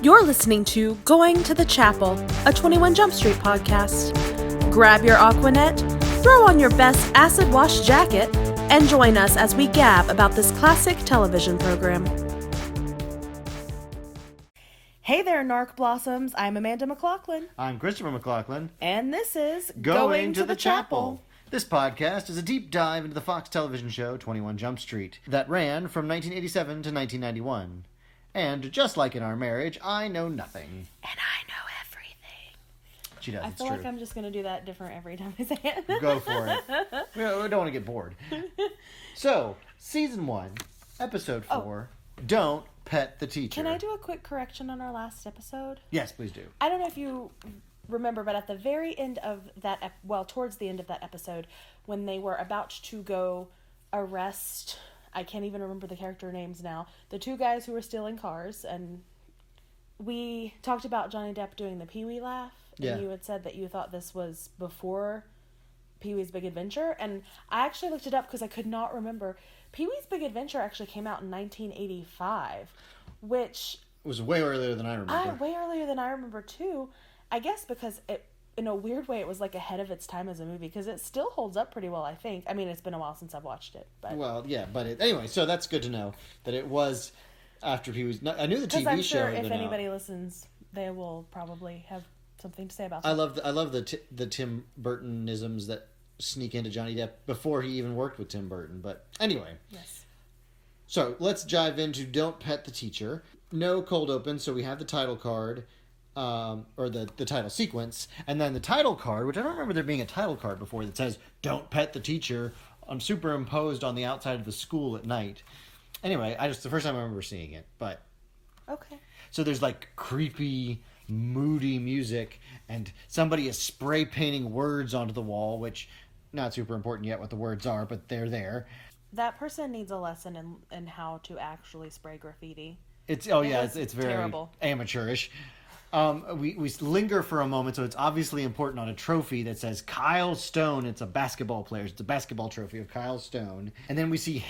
You're listening to Going to the Chapel, a 21 Jump Street podcast. Grab your Aquanet, throw on your best acid wash jacket, and join us as we gab about this classic television program. Hey there, Narc Blossoms. I'm Amanda McLaughlin. I'm Christopher McLaughlin. And this is Going to the Chapel. This podcast is a deep dive into the Fox television show 21 Jump Street that ran from 1987 to 1991. And just like in our marriage, I know nothing. And I know everything. She does, I it's feel true. like I'm just going to do that different every time I say it. Go for it. We don't want to get bored. So, Season 1, Episode 4, Don't Pet the Teacher. Can I do a quick correction on our last episode? Yes, please do. I don't know if you remember, but at the very end of that, towards the end of that episode, when they were about to go arrest, I can't even remember the character names now, the two guys who were stealing cars, and we talked about Johnny Depp doing the Pee-wee laugh, and you had said that you thought this was before Pee-wee's Big Adventure, and I actually looked it up because I could not remember. Pee-wee's Big Adventure actually came out in 1985, which... It was way earlier than I remember. Way earlier than I remember, too. I guess because it, in a weird way, it was like ahead of its time as a movie, because it still holds up pretty well, I think. I mean, it's been a while since I've watched it. But... Well, yeah, but anyway, so that's good to know that it was after Pee-wee's... I knew the TV show. Because I'm sure if anybody listens, they will probably have something to say about that. I love the Tim Burtonisms that sneak into Johnny Depp before he even worked with Tim Burton. But anyway. Yes. So let's dive into Don't Pet the Teacher. No cold open, so we have the title card. Or the title sequence, and then the title card, which I don't remember there being a title card before, that says "Don't Pet the Teacher," superimposed on the outside of the school at night. Anyway, the first time I remember seeing it, but okay. So there's like creepy, moody music, and somebody is spray painting words onto the wall, which not super important yet what the words are, but they're there. That person needs a lesson in how to actually spray graffiti. It's very terrible. Amateurish. We linger for a moment, so it's obviously important on a trophy that says Kyle Stone. It's a basketball player. It's a basketball trophy of Kyle Stone. And then we see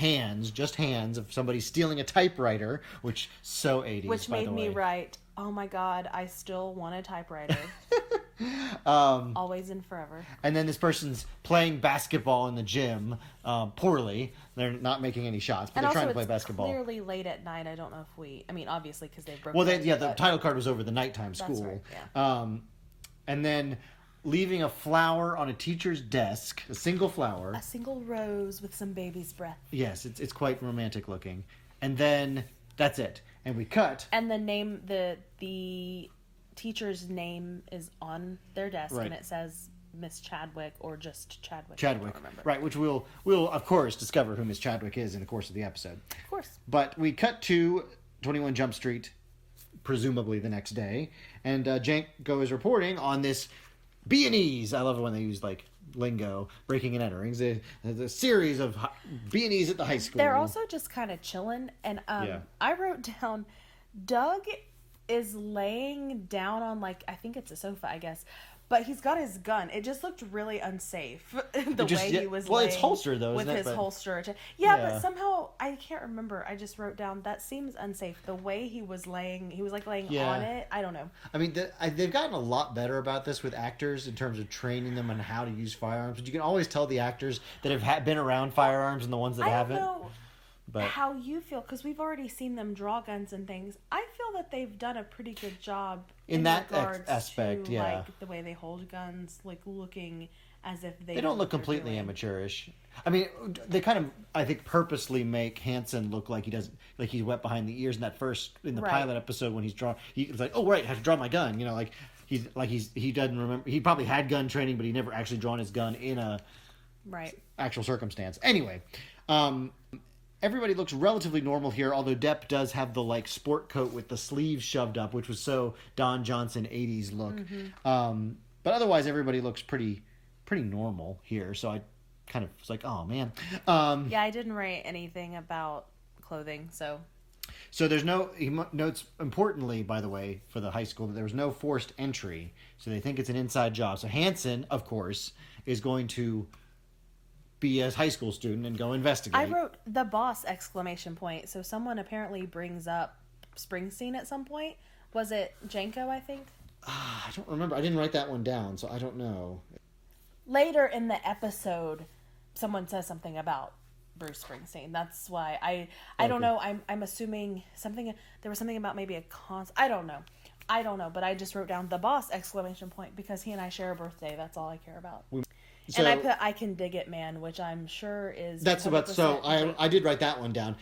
just hands of somebody stealing a typewriter, which so 80s, which by made the me way. write, oh my god, I still want a typewriter. Always and forever. And then this person's playing basketball in the gym poorly. They're not making any shots, but they're trying to play basketball. Clearly late at night. I don't know if obviously because they've broken. Well, the title card was over the nighttime school. That's right, yeah. And then leaving a flower on a teacher's desk, a single flower. A single rose with some baby's breath. Yes, it's quite romantic looking. And then that's it. And we cut. And the name, the teacher's name is on their desk, right. And it says Miss Chadwick or just Chadwick. Chadwick, right? Which we'll of course discover who Miss Chadwick is in the course of the episode. Of course. But we cut to 21 Jump Street, presumably the next day, and Janko is reporting on this B&Es. I love it when they use like lingo, breaking and enterings. There's a series of B&Es at the high school. They're also just kind of chilling, and I wrote down Doug is laying down on, like, I think it's a sofa, I guess, but he's got his gun. It just looked really unsafe the way he was laying. Well, it's holstered though, with isn't it? His holster. But somehow I can't remember. I just wrote down that seems unsafe. The way he was laying, on it. I don't know. I mean, they've gotten a lot better about this with actors in terms of training them on how to use firearms. But you can always tell the actors that have been around firearms and the ones that haven't. I don't know how you feel, because we've already seen them draw guns and things. I feel that they've done a pretty good job in that aspect. To, like the way they hold guns, like looking as if they don't look completely amateurish. I mean, they kind of, I think, purposely make Hanson look like he's wet behind the ears in the pilot episode when he's drawn. He's like, oh right, I have to draw my gun. You know, he doesn't remember. He probably had gun training, but he never actually drawn his gun in a actual circumstance. Anyway. Everybody looks relatively normal here, although Depp does have the like sport coat with the sleeves shoved up, which was so Don Johnson 80s look. Mm-hmm. But otherwise, everybody looks pretty normal here. So I kind of was like, oh man. I didn't write anything about clothing, so. So there's no. He notes importantly, by the way, for the high school that there was no forced entry, so they think it's an inside job. So Hanson, of course, is going to be a high school student and go investigate. I wrote the boss ! So someone apparently brings up Springsteen at some point. Was it Janko, I think? I don't remember. I didn't write that one down, so I don't know. Later in the episode, someone says something about Bruce Springsteen. That's why I don't know. I'm assuming something. There was something about maybe a I don't know. But I just wrote down the boss ! Because he and I share a birthday. That's all I care about. And I put I can dig it, man, which I'm sure is. That's about so. I did write that one down.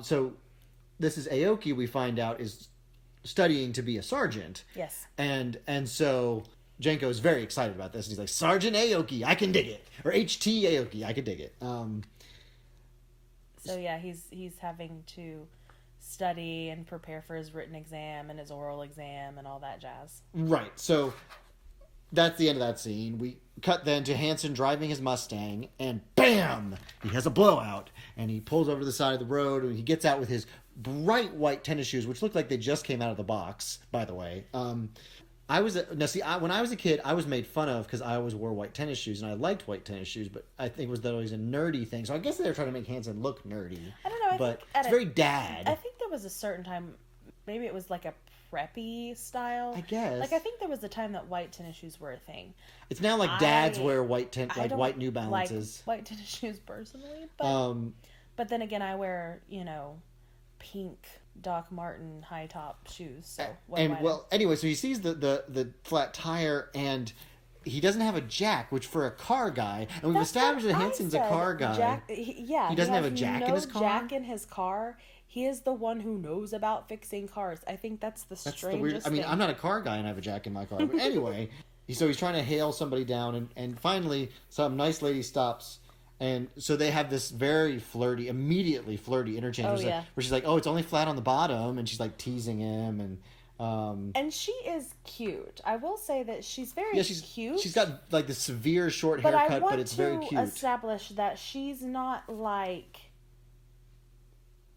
So this is Aoki. We find out is studying to be a sergeant. Yes. And so Janko is very excited about this. And he's like, Sergeant Aoki, I can dig it. Or HT Aoki, I can dig it. So yeah, he's having to study and prepare for his written exam and his oral exam and all that jazz. Right. So that's the end of that scene. We cut then to Hansen driving his Mustang, and bam! He has a blowout. And he pulls over to the side of the road, and he gets out with his bright white tennis shoes, which look like they just came out of the box, by the way. When I was a kid, I was made fun of because I always wore white tennis shoes, and I liked white tennis shoes, but I think it was always a nerdy thing. So I guess they were trying to make Hansen look nerdy. I don't know. But it's very dad. I think there was a certain time, maybe it was like a preppy style. I guess. Like, I think there was a time that white tennis shoes were a thing. It's now like dads wear white New Balances. Like white tennis shoes personally, but then again, I wear, pink Doc Marten high top shoes. So anyway, so he sees the flat tire, and he doesn't have a jack, which for a car guy, and we've established that Hansen's a car guy. He doesn't have a jack in his car. Jack in his car. He is the one who knows about fixing cars. I think that's the strangest thing. I'm not a car guy and I have a jack in my car. But anyway, so he's trying to hail somebody down, and finally some nice lady stops. And so they have this very immediately flirty interchange. Where she's like, oh, it's only flat on the bottom. And she's like teasing him. And she is cute. I will say that she's very cute. She's got like the severe short haircut, but it's very cute. I want to establish that she's not like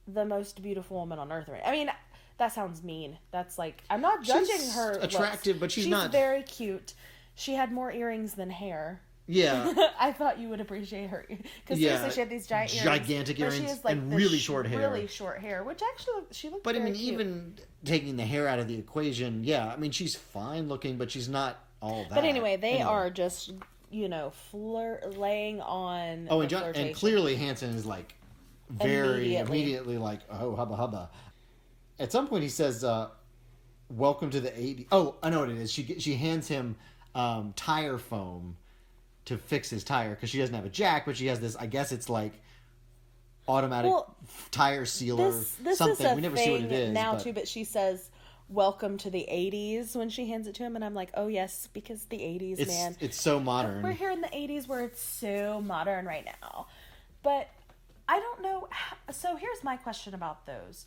the most beautiful woman on earth. I mean, that sounds mean. That's like, I'm not judging her. Attractive, but she's not. She's very cute. She had more earrings than hair. Yeah. I thought you would appreciate her. Because seriously, she had these gigantic earrings. She has like and really short hair. Really short hair, which actually, she looked But very I mean, cute. Even taking the hair out of the equation, I mean, she's fine looking, but she's not all that. But anyway, they are just, laying on flirtation. And clearly Hansen is like, very immediately like, oh, hubba hubba. At some point he says, welcome to the 80s. Oh, I know what it is. She hands him tire foam to fix his tire because she doesn't have a jack, but she has this, I guess it's like automatic tire sealer this something. Is a we never thing see what it is. Now too, but she says welcome to the 80s when she hands it to him, and I'm like, oh yes, because the 80s, man. It's so modern. We're here in the 80s where it's so modern right now. But I don't know. So here's my question about those.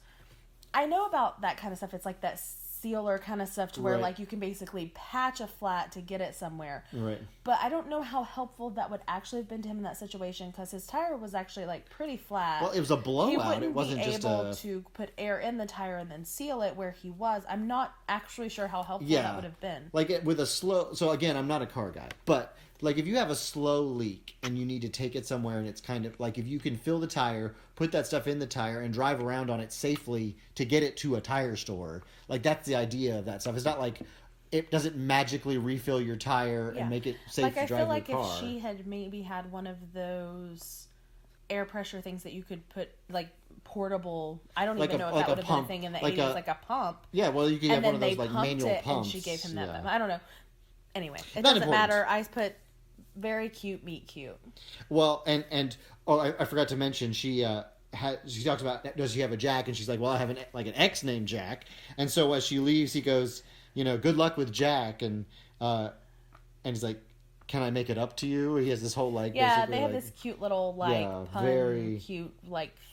I know about that kind of stuff. It's like that sealer kind of stuff to where like you can basically patch a flat to get it somewhere. Right. But I don't know how helpful that would actually have been to him in that situation because his tire was actually like pretty flat. Well, it was a blowout. He wouldn't it wasn't be just able to put air in the tire and then seal it where he was. I'm not actually sure how helpful that would have been. Like with a slow. So again, I'm not a car guy, but like if you have a slow leak and you need to take it somewhere, and it's kind of like if you can fill the tire, put that stuff in the tire, and drive around on it safely to get it to a tire store. Like that's the idea of that stuff. It's not like it doesn't magically refill your tire and make it safe to drive your car. I feel like if she had maybe had one of those air pressure things that you could put like portable. I don't even know if that would have been a thing in the 80s, like a pump. Yeah, well, you can have one of those like manual pumps. And she gave him that. I don't know. Anyway, it doesn't matter. I put very cute, meet cute. Well, and I forgot to mention she talks about does she have a jack, and she's like, well, I have an ex named Jack, and so as she leaves, he goes, good luck with Jack, and he's like, can I make it up to you? He has this whole like they have this cute little pun, very cute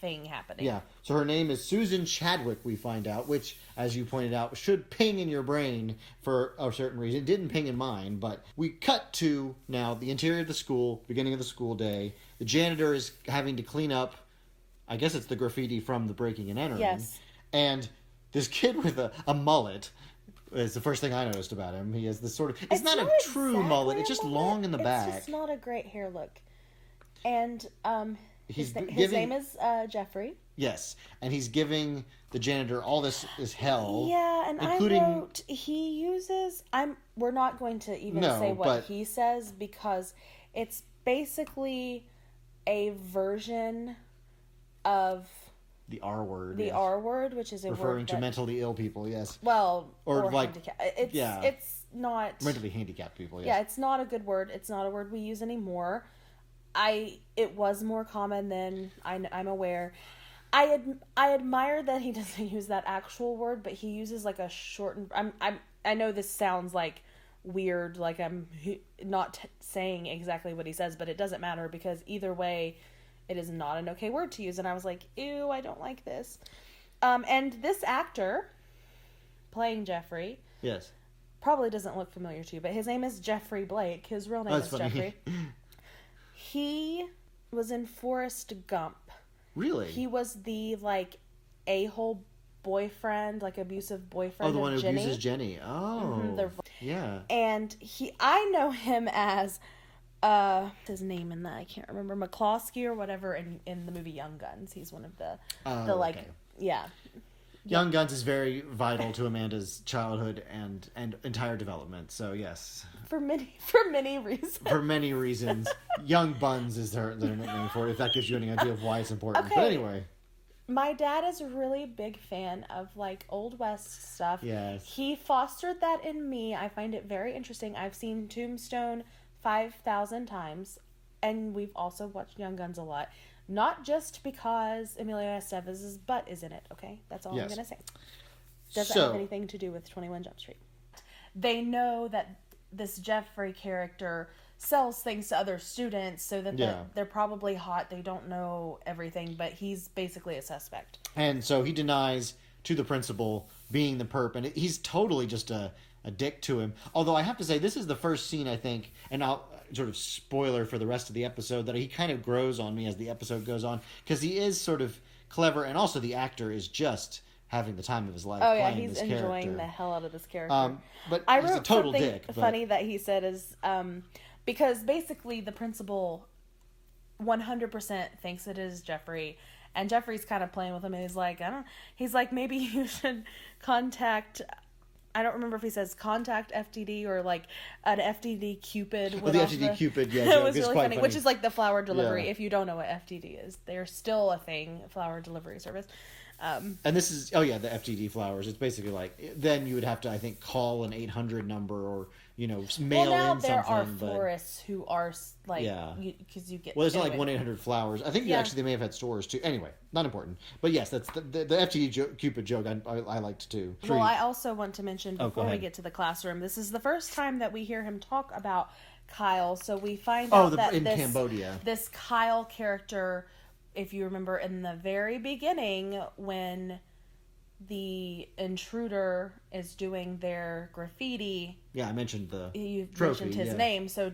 thing happening. Yeah. So her name is Susan Chadwick. We find out, which, as you pointed out, should ping in your brain for a certain reason. It didn't ping in mine, but we cut to now the interior of the school, beginning of the school day. The janitor is having to clean up. I guess it's the graffiti from the breaking and entering. Yes. And this kid with a mullet. It's the first thing I noticed about him. He has this sort of... It's not a true mullet. It's just long in the back. It's just not a great hair look. And his name is Jeffrey. Yes, and he's giving the janitor all this hell. Yeah, and including... I wrote he uses. We're not going to even say what he says because it's basically a version of the R word. The R word, which is a referring word to mentally ill people. Yes. Well, or like it's not mentally handicapped people. Yes. Yeah, it's not a good word. It's not a word we use anymore. It was more common than I'm aware. I admire that he doesn't use that actual word, but he uses like a shortened. I know this sounds like weird, like I'm not saying exactly what he says, but it doesn't matter because either way, it is not an okay word to use. And I was like, ew, I don't like this. And this actor playing Jeffrey, yes, probably doesn't look familiar to you, but his name is Jeffrey Blake. His real name is funny. Jeffrey. He was in Forrest Gump. Really? He was the, like, a-hole boyfriend, like, abusive boyfriend of Jenny. Oh, the one who Jenny. Abuses Jenny. Oh, yeah. And I know him as, his name in that, I can't remember, McCloskey or whatever in the movie Young Guns. He's one of the okay. Yeah. Young Guns is very vital to Amanda's childhood and entire development. So yes, for many reasons. For many reasons, Young Buns is their nickname for it. If that gives you any idea of why it's important. Okay. But anyway, my dad is a really big fan of like Old West stuff. Yes, he fostered that in me. I find it very interesting. I've seen Tombstone 5,000 times, and we've also watched Young Guns a lot. Not just because Emilio Estevez's butt is in it, okay? That's all I'm going to say. Doesn't have anything to do with 21 Jump Street. They know that this Jeffrey character sells things to other students, so that they're probably hot. They don't know everything, but he's basically a suspect. And so he denies to the principal being the perp, and he's totally just a dick to him. Although I have to say, this is the first scene, I think, and I'll sort of spoiler for the rest of the episode, that he kind of grows on me as the episode goes on, because he is sort of clever, and also the actor is just having the time of his life. Oh yeah, he's enjoying the hell out of this character. But I he's wrote a total something dick. Funny that he said is because basically the principal 100% thinks it is Jeffrey, and Jeffrey's kind of playing with him, and he's like, maybe you should contact. I don't remember if he says contact FTD or like an FTD Cupid. Oh, the FTD Cupid, yeah. It was really funny, which is like the flower delivery. Yeah. If you don't know what FTD is, they're still a thing, flower delivery service. And this is, the FTD flowers. It's basically like, then you would have to, I think, call an 800 number or, mail in something. Well, now there are florists who are like, because you get. Well, it's not like 1-800-Flowers. I think actually they may have had stores too. Anyway, not important. But yes, that's the FTD Cupid joke I liked too. Well, I also want to mention before we get to the classroom, this is the first time that we hear him talk about Kyle. So we find out that in Cambodia, this Kyle character, if you remember in the very beginning when the intruder is doing their graffiti. Yeah, I mentioned you trophy, mentioned his name. So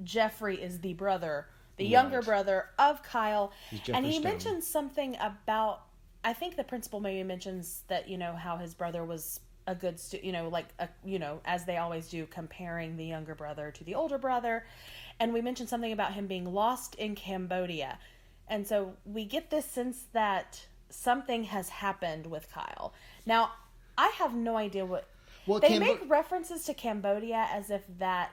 Jeffrey is the brother, the younger brother of Kyle. And he mentions something about, I think the principal maybe mentions that, how his brother was a good as they always do, comparing the younger brother to the older brother. And we mentioned something about him being lost in Cambodia. And so we get this sense that something has happened with Kyle. Now, I have no idea what... Well, they make references to Cambodia as if that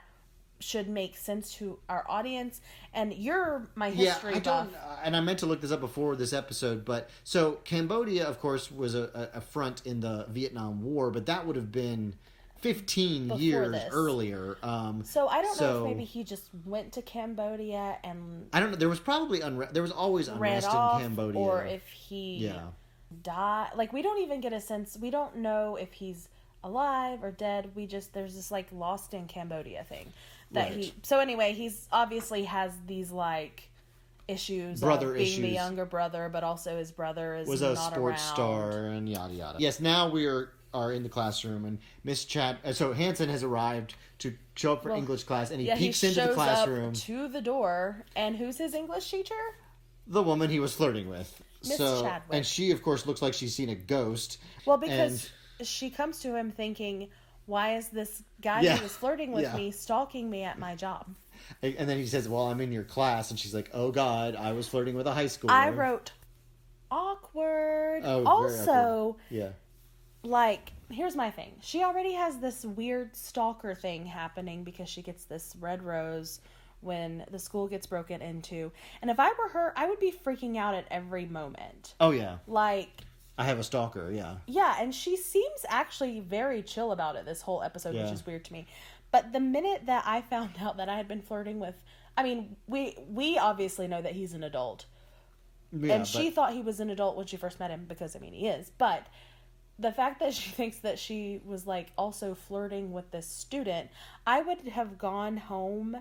should make sense to our audience. And you're my history buff. And I meant to look this up before this episode, but... So, Cambodia, of course, was a front in the Vietnam War, but that would have been 15 years earlier. So I don't know if maybe he just went to Cambodia and... I don't know. There was probably there was always unrest in Cambodia. Or if he died. Like, we don't even get a sense. We don't know if he's alive or dead. There's this like lost in Cambodia thing. So anyway, he's obviously has these like issues of being the younger brother, but also his brother was a sports star and yada yada. Yes, now we are in the classroom, and Miss Chad. So Hanson has arrived to show up for English class, and he peeks into the classroom. Up to the door, and who's his English teacher? The woman he was flirting with. Miss Chadwick. And she, of course, looks like she's seen a ghost. Well, because she comes to him thinking, "Why is this guy who was flirting with me stalking me at my job?" And then he says, "Well, I'm in your class," and she's like, "Oh God, I was flirting with a high schooler." I wrote awkward. awkward. Oh, also, very awkward. Yeah. like, here's my thing. She already has this weird stalker thing happening because she gets this red rose when the school gets broken into. And if I were her, I would be freaking out at every moment. Oh, yeah. Like, I have a stalker, yeah. yeah, and she seems actually very chill about it this whole episode, which is weird to me. But the minute that I found out that I had been flirting with, I mean, we obviously know that he's an adult. Yeah, and she thought he was an adult when she first met him because, I mean, he is. But the fact that she thinks that she was, like, also flirting with this student, I would have gone home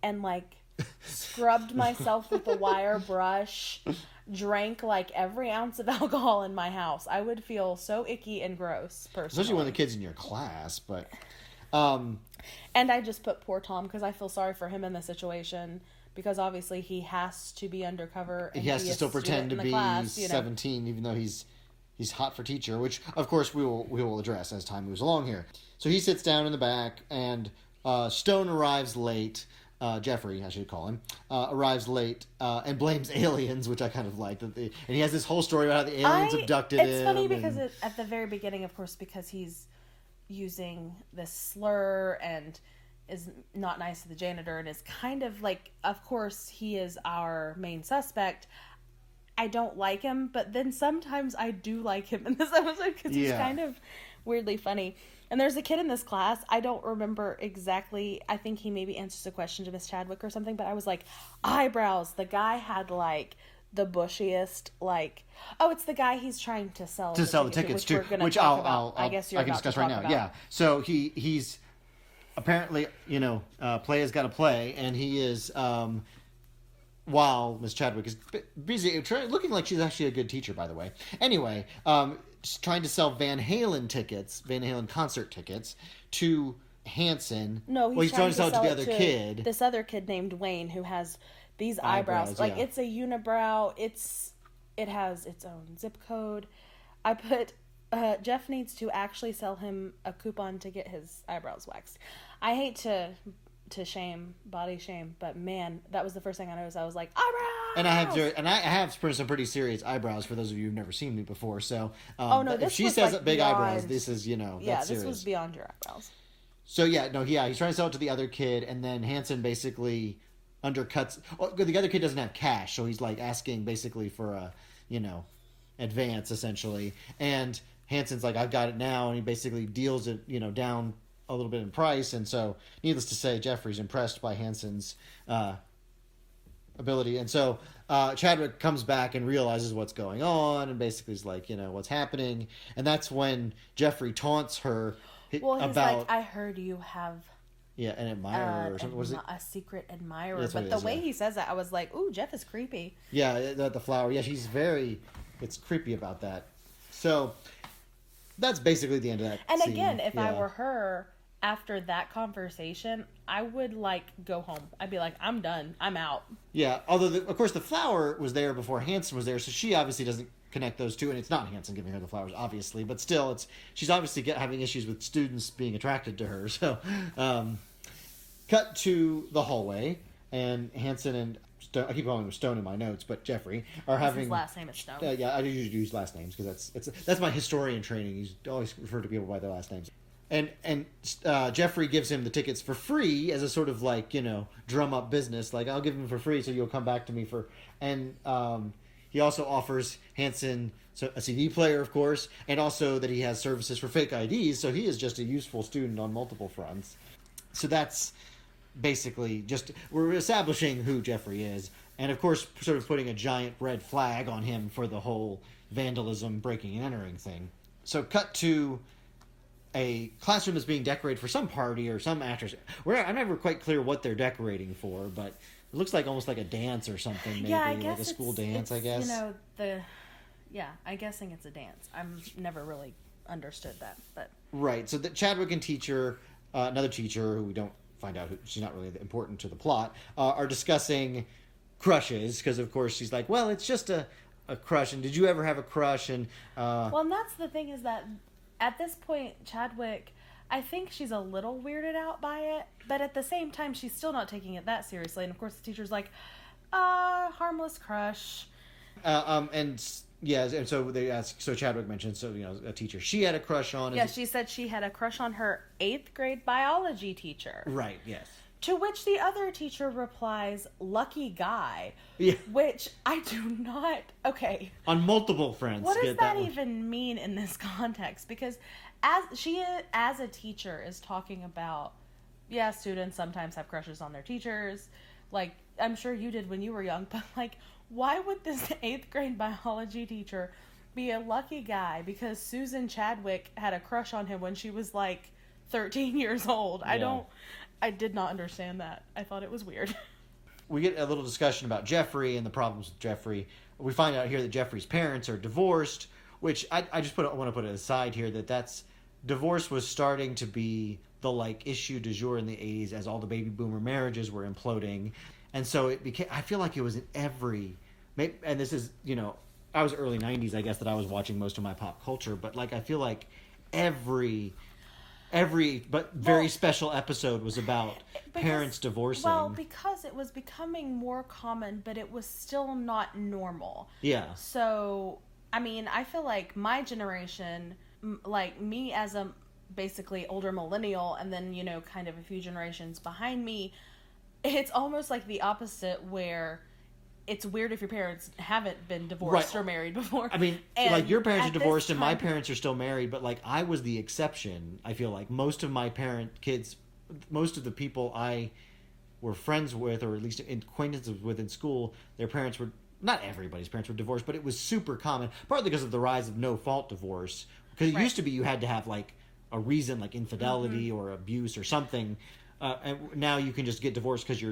and, like, scrubbed myself with a wire brush, drank, like, every ounce of alcohol in my house. I would feel so icky and gross, personally. Especially one of the kids in your class, but... And I just put poor Tom because I feel sorry for him in the situation because obviously he has to be undercover. And he has to still pretend to be class, 17, even though he's hot for teacher, which of course we will address as time moves along here. So he sits down in the back, and Stone arrives late. Jeffrey, I should call him, arrives late and blames aliens, which I kind of like. And he has this whole story about how the aliens abducted him. It's funny because at the very beginning, of course, because he's using this slur and is not nice to the janitor and is kind of like, of course, he is our main suspect. I don't like him, but then sometimes I do like him in this episode because he's kind of weirdly funny. And there's a kid in this class, I don't remember exactly, I think he maybe answers a question to Miss Chadwick or something, but I was like, eyebrows. The guy had, like, the bushiest, like, oh, it's the guy he's trying to sell the tickets to, which I guess I can discuss right now. About. Yeah, so he's apparently, play has got to play, and he is while Miss Chadwick is busy looking like she's actually a good teacher, by the way. Anyway, trying to sell Van Halen concert tickets to Hanson. No, he's trying to sell it to the other kid. This other kid named Wayne who has these eyebrows. Like, it's a unibrow. It has its own zip code. I put, Jeff needs to actually sell him a coupon to get his eyebrows waxed. I hate to body shame, but man, that was the first thing I noticed. I was like, eyebrows! And I have some pretty serious eyebrows for those of you who've never seen me before. So, if she says beyond, big eyebrows, this is, that's this was beyond your eyebrows. So he's trying to sell it to the other kid, and then Hanson basically undercuts. Oh, the other kid doesn't have cash, so he's like asking basically for a, advance essentially. And Hanson's like, I've got it now, and he basically deals it, down a little bit in price. And so, needless to say, Jeffrey's impressed by Hanson's ability. And so Chadwick comes back and realizes what's going on, and basically is like, what's happening. And that's when Jeffrey taunts her. Well, he's like, I heard you have an admirer or something. Was it a secret admirer? But the way he says that, I was like, ooh, Jeff is creepy. Yeah, the flower. Yeah, it's creepy about that. So that's basically the end of that scene. Again, if I were her, after that conversation, I would, go home. I'd be like, I'm done. I'm out. Yeah, although, of course, the flower was there before Hanson was there, so she obviously doesn't connect those two, and it's not Hanson giving her the flowers, obviously, but still, she's obviously having issues with students being attracted to her. So, cut to the hallway, and Hanson and Stone, I keep calling him Stone in my notes, but Jeffrey are having. His last name is Stone. Yeah, I usually use last names because that's my historian training. You always refer to people by their last names. And Jeffrey gives him the tickets for free as a sort of drum up business. Like, I'll give them for free, so you'll come back to me for. And he also offers Hanson a CD player, of course, and also that he has services for fake IDs. So he is just a useful student on multiple fronts. So that's basically we're establishing who Jeffrey is, and of course, sort of putting a giant red flag on him for the whole vandalism, breaking and entering thing. So cut to a classroom is being decorated for some party or some actors. I'm never quite clear what they're decorating for, but it looks like almost like a dance or something. Maybe I guess like a school dance. I guess. I'm guessing it's a dance. I'm never really understood that, but right. So the Chadwick and another teacher who we don't find out who she's not really important to the plot, are discussing crushes because of course she's like, well, it's just a crush, and did you ever have a crush? And and that's the thing is that. At this point, Chadwick, I think she's a little weirded out by it, but at the same time, she's still not taking it that seriously. And of course, the teacher's like, harmless crush. And yeah, and so they asked. So Chadwick mentioned, so a teacher she had a crush on. Yeah, she said she had a crush on her 8th grade biology teacher. Right. Yes. To which the other teacher replies, "Lucky guy." Yeah. Which I do not. Okay. On multiple fronts. What does that even mean in this context? Because as a teacher is talking about, yeah, students sometimes have crushes on their teachers. Like, I'm sure you did when you were young, but like, why would this 8th grade biology teacher be a lucky guy because Susan Chadwick had a crush on him when she was like 13 years old? Yeah. I did not understand that. I thought it was weird. We get a little discussion about Jeffrey and the problems with Jeffrey. We find out here that Jeffrey's parents are divorced, which I want to put it aside here that's divorce was starting to be the like issue du jour in the 80s as all the baby boomer marriages were imploding. And so it became, I feel like it was in every, and this is, I was early 90s, I guess, that I was watching most of my pop culture, but like I feel like every but very special episode was about parents divorcing. Well, because it was becoming more common, but it was still not normal. Yeah. So, I mean, I feel like my generation, like me as a basically older millennial, and then, kind of a few generations behind me, it's almost like the opposite where it's weird if your parents haven't been divorced or married before. I mean, like your parents are divorced and my parents are still married, but like I was the exception. I feel like most of my kids, most of the people I were friends with, or at least acquaintances with in school, their parents were, not everybody's parents were divorced, but it was super common, partly because of the rise of no-fault divorce. Because it used to be you had to have like a reason, like infidelity or abuse or something, and now you can just get divorced because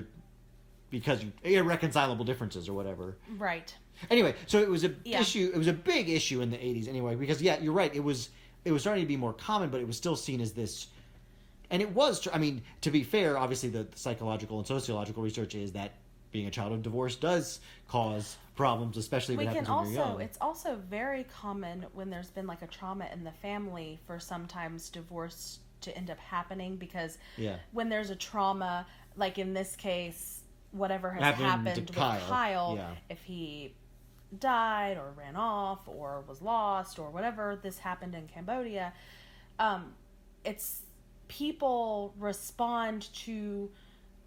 you irreconcilable differences or whatever. Right. Anyway, so it was issue. It was a big issue in the 80s anyway, because you're right. It was starting to be more common, but it was still seen as this. And it was, I mean, to be fair, obviously the psychological and sociological research is that being a child of divorce does cause problems, especially if it happens when you're young. It's also very common when there's been like a trauma in the family for sometimes divorce to end up happening, because when there's a trauma, like in this case, whatever has happened with Kyle, if he died or ran off or was lost or whatever, this happened in Cambodia, it's people respond to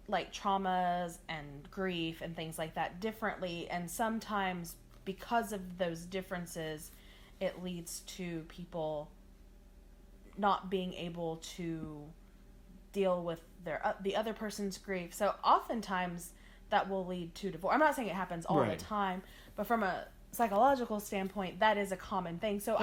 like traumas and grief and things like that differently, and sometimes because of those differences it leads to people not being able to deal with the other person's grief. So oftentimes that will lead to divorce. I'm not saying it happens all the time, but from a psychological standpoint, that is a common thing. So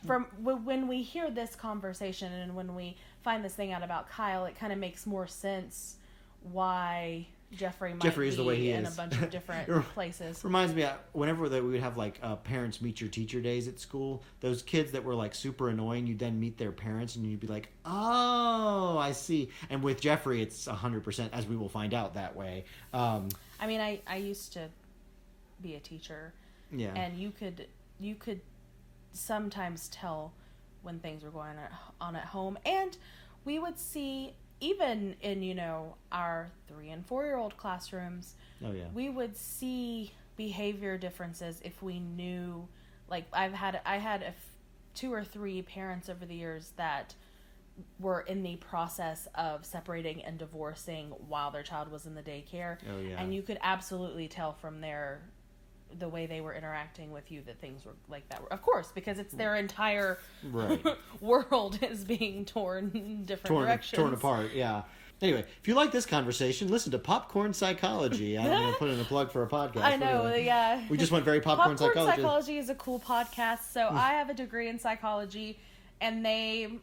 from when we hear this conversation and when we find this thing out about Kyle, it kind of makes more sense why Jeffrey might be the way he in is. a bunch of different places. Reminds me, whenever we would have like parents meet your teacher days at school, those kids that were like super annoying, you'd then meet their parents and you'd be like, oh, I see. And with Jeffrey, it's 100%, as we will find out, that way. I mean, I used to be a teacher, and you could sometimes tell when things were going on at home, and we would see, even in our 3 and 4 year old classrooms, we would see behavior differences if we knew. Like I had 2 or 3 parents over the years that were in the process of separating and divorcing while their child was in the daycare, and you could absolutely tell from the way they were interacting with you that things were like that. Of course, because it's their entire world is being torn in different directions. Torn apart, yeah. Anyway, if you like this conversation, listen to Popcorn Psychology. I'm going to put in a plug for a podcast. I know, anyway. We just went very Popcorn Psychology. Popcorn Psychology is a cool podcast. So I have a degree in psychology, and they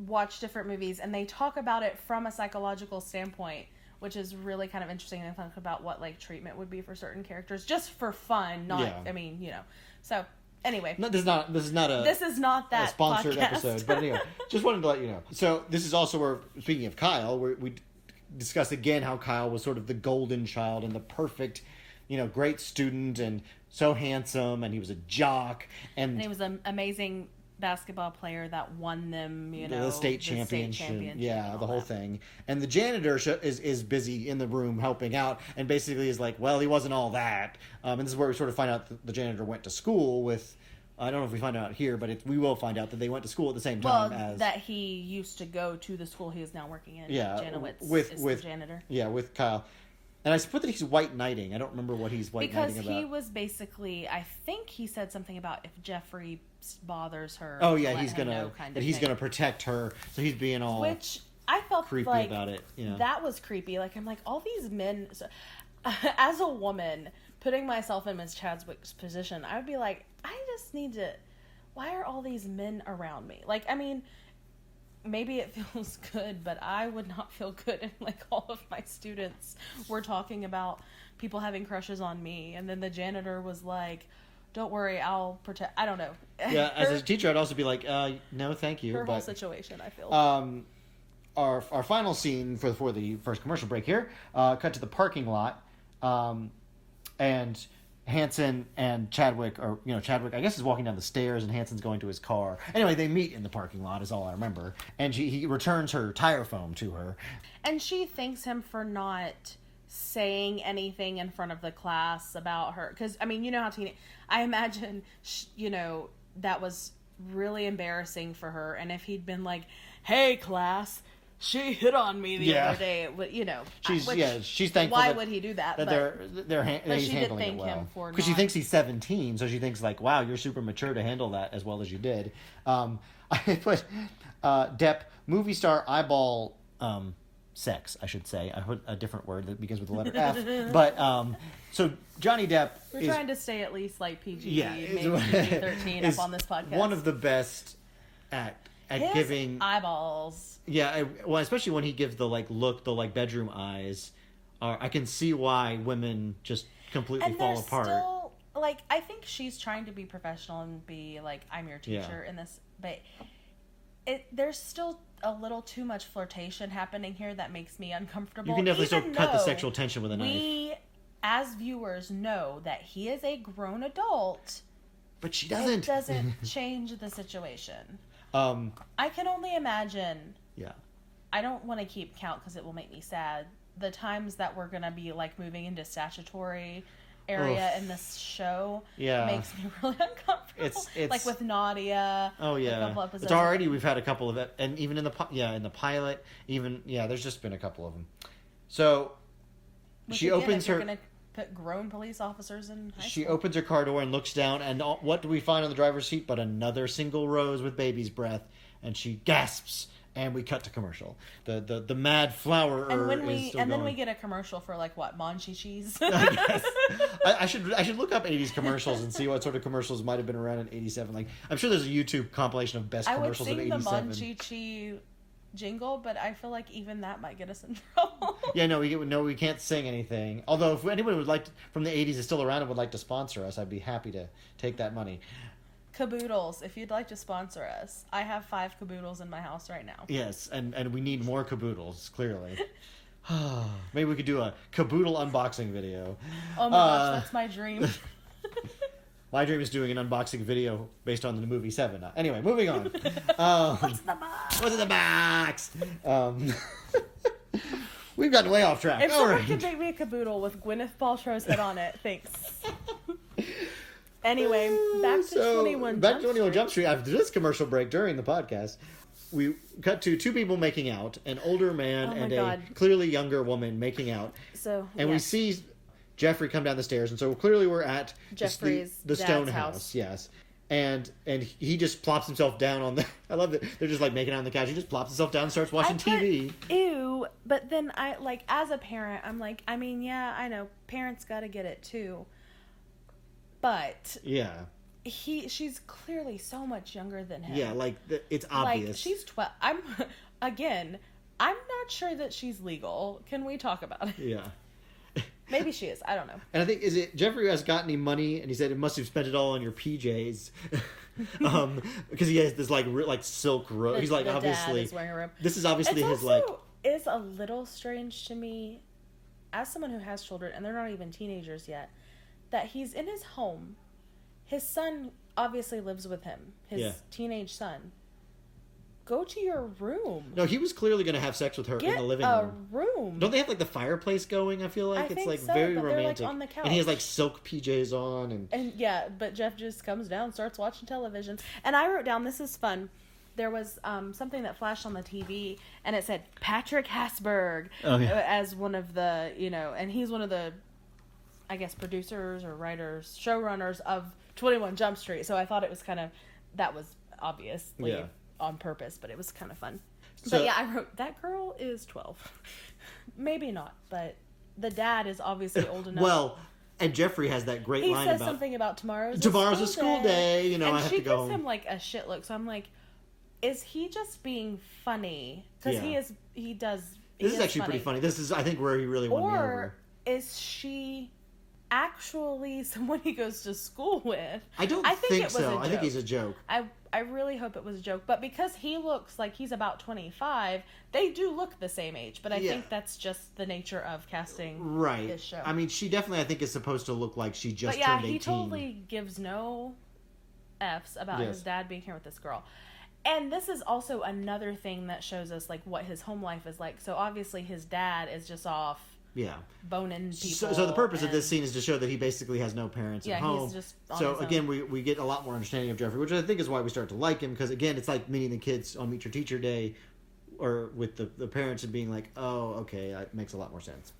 watch different movies, and they talk about it from a psychological standpoint, which is really kind of interesting. They talk about what like treatment would be for certain characters, just for fun. I mean, So anyway, this is not that a sponsored podcast. episode. But anyway, just wanted to let you know. So this is also where, speaking of Kyle, we discuss again how Kyle was sort of the golden child and the perfect, great student and so handsome, and he was a jock, and he was an amazing basketball player that won them, the state championship. Yeah, the whole thing. And the janitor is busy in the room helping out, and basically is like, well, he wasn't all that. And this is where we sort of find out that the janitor went to school with. I don't know if we find out here, but we will find out that they went to school at the same time as... that he used to go to the school he is now working in. Yeah, Janowitz is the janitor. Yeah, with Kyle. And I put that he's white knighting. I don't remember what he's white knighting about. Because he was basically... I think he said something about if Jeffrey bothers her... Oh, yeah, he's gonna protect her. So he's being all... Which I felt creepy like... about it. Yeah. That was creepy. Like, I'm like, all these men... So, as a woman, putting myself in Ms. Chadwick's position, I would be like, I just need to... Why are all these men around me? Like, I mean, maybe it feels good, but I would not feel good if, like, all of my students were talking about people having crushes on me. And then the janitor was like, don't worry, I'll protect... I don't know. Yeah, as a teacher, I'd also be like, no, thank you. Her whole situation, I feel. Our final scene for the first commercial break here, cut to the parking lot, and... Hanson and Chadwick, Chadwick, I guess, is walking down the stairs, and Hanson's going to his car. Anyway, they meet in the parking lot, is all I remember. And he returns her tire foam to her. And she thanks him for not saying anything in front of the class about her. Because, I mean, you know how I imagine, that was really embarrassing for her. And if he'd been like, hey, class... She hit on me the other day. She's thankful. Why would he do that? But he's handling it well. Because she thinks he's 17, so she thinks like, "Wow, you're super mature to handle that as well as you did." I put Depp movie star eyeball sex. I should say. I put a different word that begins with the letter F. But so Johnny Depp. We're trying to stay at least like PG, maybe PG-13 up on this podcast. One of the best at his giving eyeballs. Yeah, especially when he gives the bedroom eyes. I can see why women just completely fall apart. Still, I think she's trying to be professional and be like, I'm your teacher in this, but there's still a little too much flirtation happening here that makes me uncomfortable. You can definitely still cut the sexual tension with a knife. We, as viewers, know that he is a grown adult. But she doesn't. It doesn't change the situation. I can only imagine. Yeah. I don't want to keep count because it will make me sad. The times that we're going to be like moving into statutory area in this show makes me really uncomfortable. It's like with Nadia. Oh yeah. It's already, we've had a couple of it, and even in the pilot, there's just been a couple of them. So she opens her. Gonna put grown police officers in high She school. opens her car door and looks down, and what do we find on the driver's seat but another single rose with baby's breath, and she gasps. And we cut to commercial. The mad flower and then we get a commercial for Monchi cheese. I guess. I should look up 80s commercials and see what sort of commercials might have been around in 87. Like, I'm sure there's a YouTube compilation of best commercials of 87. I would sing the Monchi jingle, but I feel like even that might get us in trouble. Yeah, we can't sing anything. Although if anyone would like from the 80s is still around and would like to sponsor us, I'd be happy to take that money. Caboodles, if you'd like to sponsor us. I have 5 caboodles in my house right now. Yes, and we need more caboodles, clearly. Maybe we could do a caboodle unboxing video. Oh my gosh, that's my dream. My dream is doing an unboxing video based on the movie 7. Anyway, moving on. What's in the box? What's in the box? We've gotten way off track. If someone could make me a caboodle with Gwyneth Paltrow's head on it, thanks. Anyway, back to 21 Jump Street. After this commercial break during the podcast, we cut to 2 people making out, an older man and a clearly younger woman making out. We see Jeffrey come down the stairs, and so clearly we're at Jeffrey's the stone house. Yes. And he just plops himself down on the... I love that they're just making out on the couch. He just plops himself down and starts watching TV. Ew, but then as a parent, I'm like, I mean, yeah, I know, parents gotta get it too. But she's clearly so much younger than him. Yeah, it's obvious. She's 12. I'm not sure that she's legal. Can we talk about it? Yeah. Maybe she is. I don't know. And I think, is it Jeffrey has got any money? And he said, it must have spent it all on your PJs. Because he has this silk robe. He's obviously... Dad is wearing a robe. This is obviously It's a little strange to me, as someone who has children, and they're not even teenagers yet, that he's in his home. His son obviously lives with him, his teenage son. Go to your room. No, he was clearly going to have sex with her in the living room. Get a room. Don't they have like the fireplace going? I feel like it's like so, very romantic. They're, like, on the couch. And he has like silk PJs on and yeah, but Jeff just comes down, starts watching television. And I wrote down, this is fun. There was something that flashed on the TV, and it said Patrick Hasberg as one of the, and he's one of the, I guess, producers or writers, showrunners of 21 Jump Street. So I thought it was that was obviously on purpose, but it was kind of fun. So, but yeah, I wrote, that girl is 12. Maybe not, but the dad is obviously old enough. Well, and Jeffrey has that great line about... He says something about tomorrow's a school day. And I have to go home. she gives him like a shit look, so I'm like, is he just being funny? Because he does... This is actually pretty funny. This is, I think, where he really won me over. Or is she actually someone he goes to school with? I think so. I think he's a joke. I really hope it was a joke. But because he looks like he's about 25, they do look the same age. But I think that's just the nature of casting this show. I mean, she definitely, I think, is supposed to look like she just turned 18. He totally gives no F's about his dad being here with this girl. And this is also another thing that shows us like what his home life is like. So obviously his dad is just off boning people. So the purpose of this scene is to show that he basically has no parents at home. He's just on so his again, own. we get a lot more understanding of Jeffrey, which I think is why we start to like him. Because again, it's like meeting the kids on Meet Your Teacher Day, or with the parents and being like, oh, okay, that makes a lot more sense.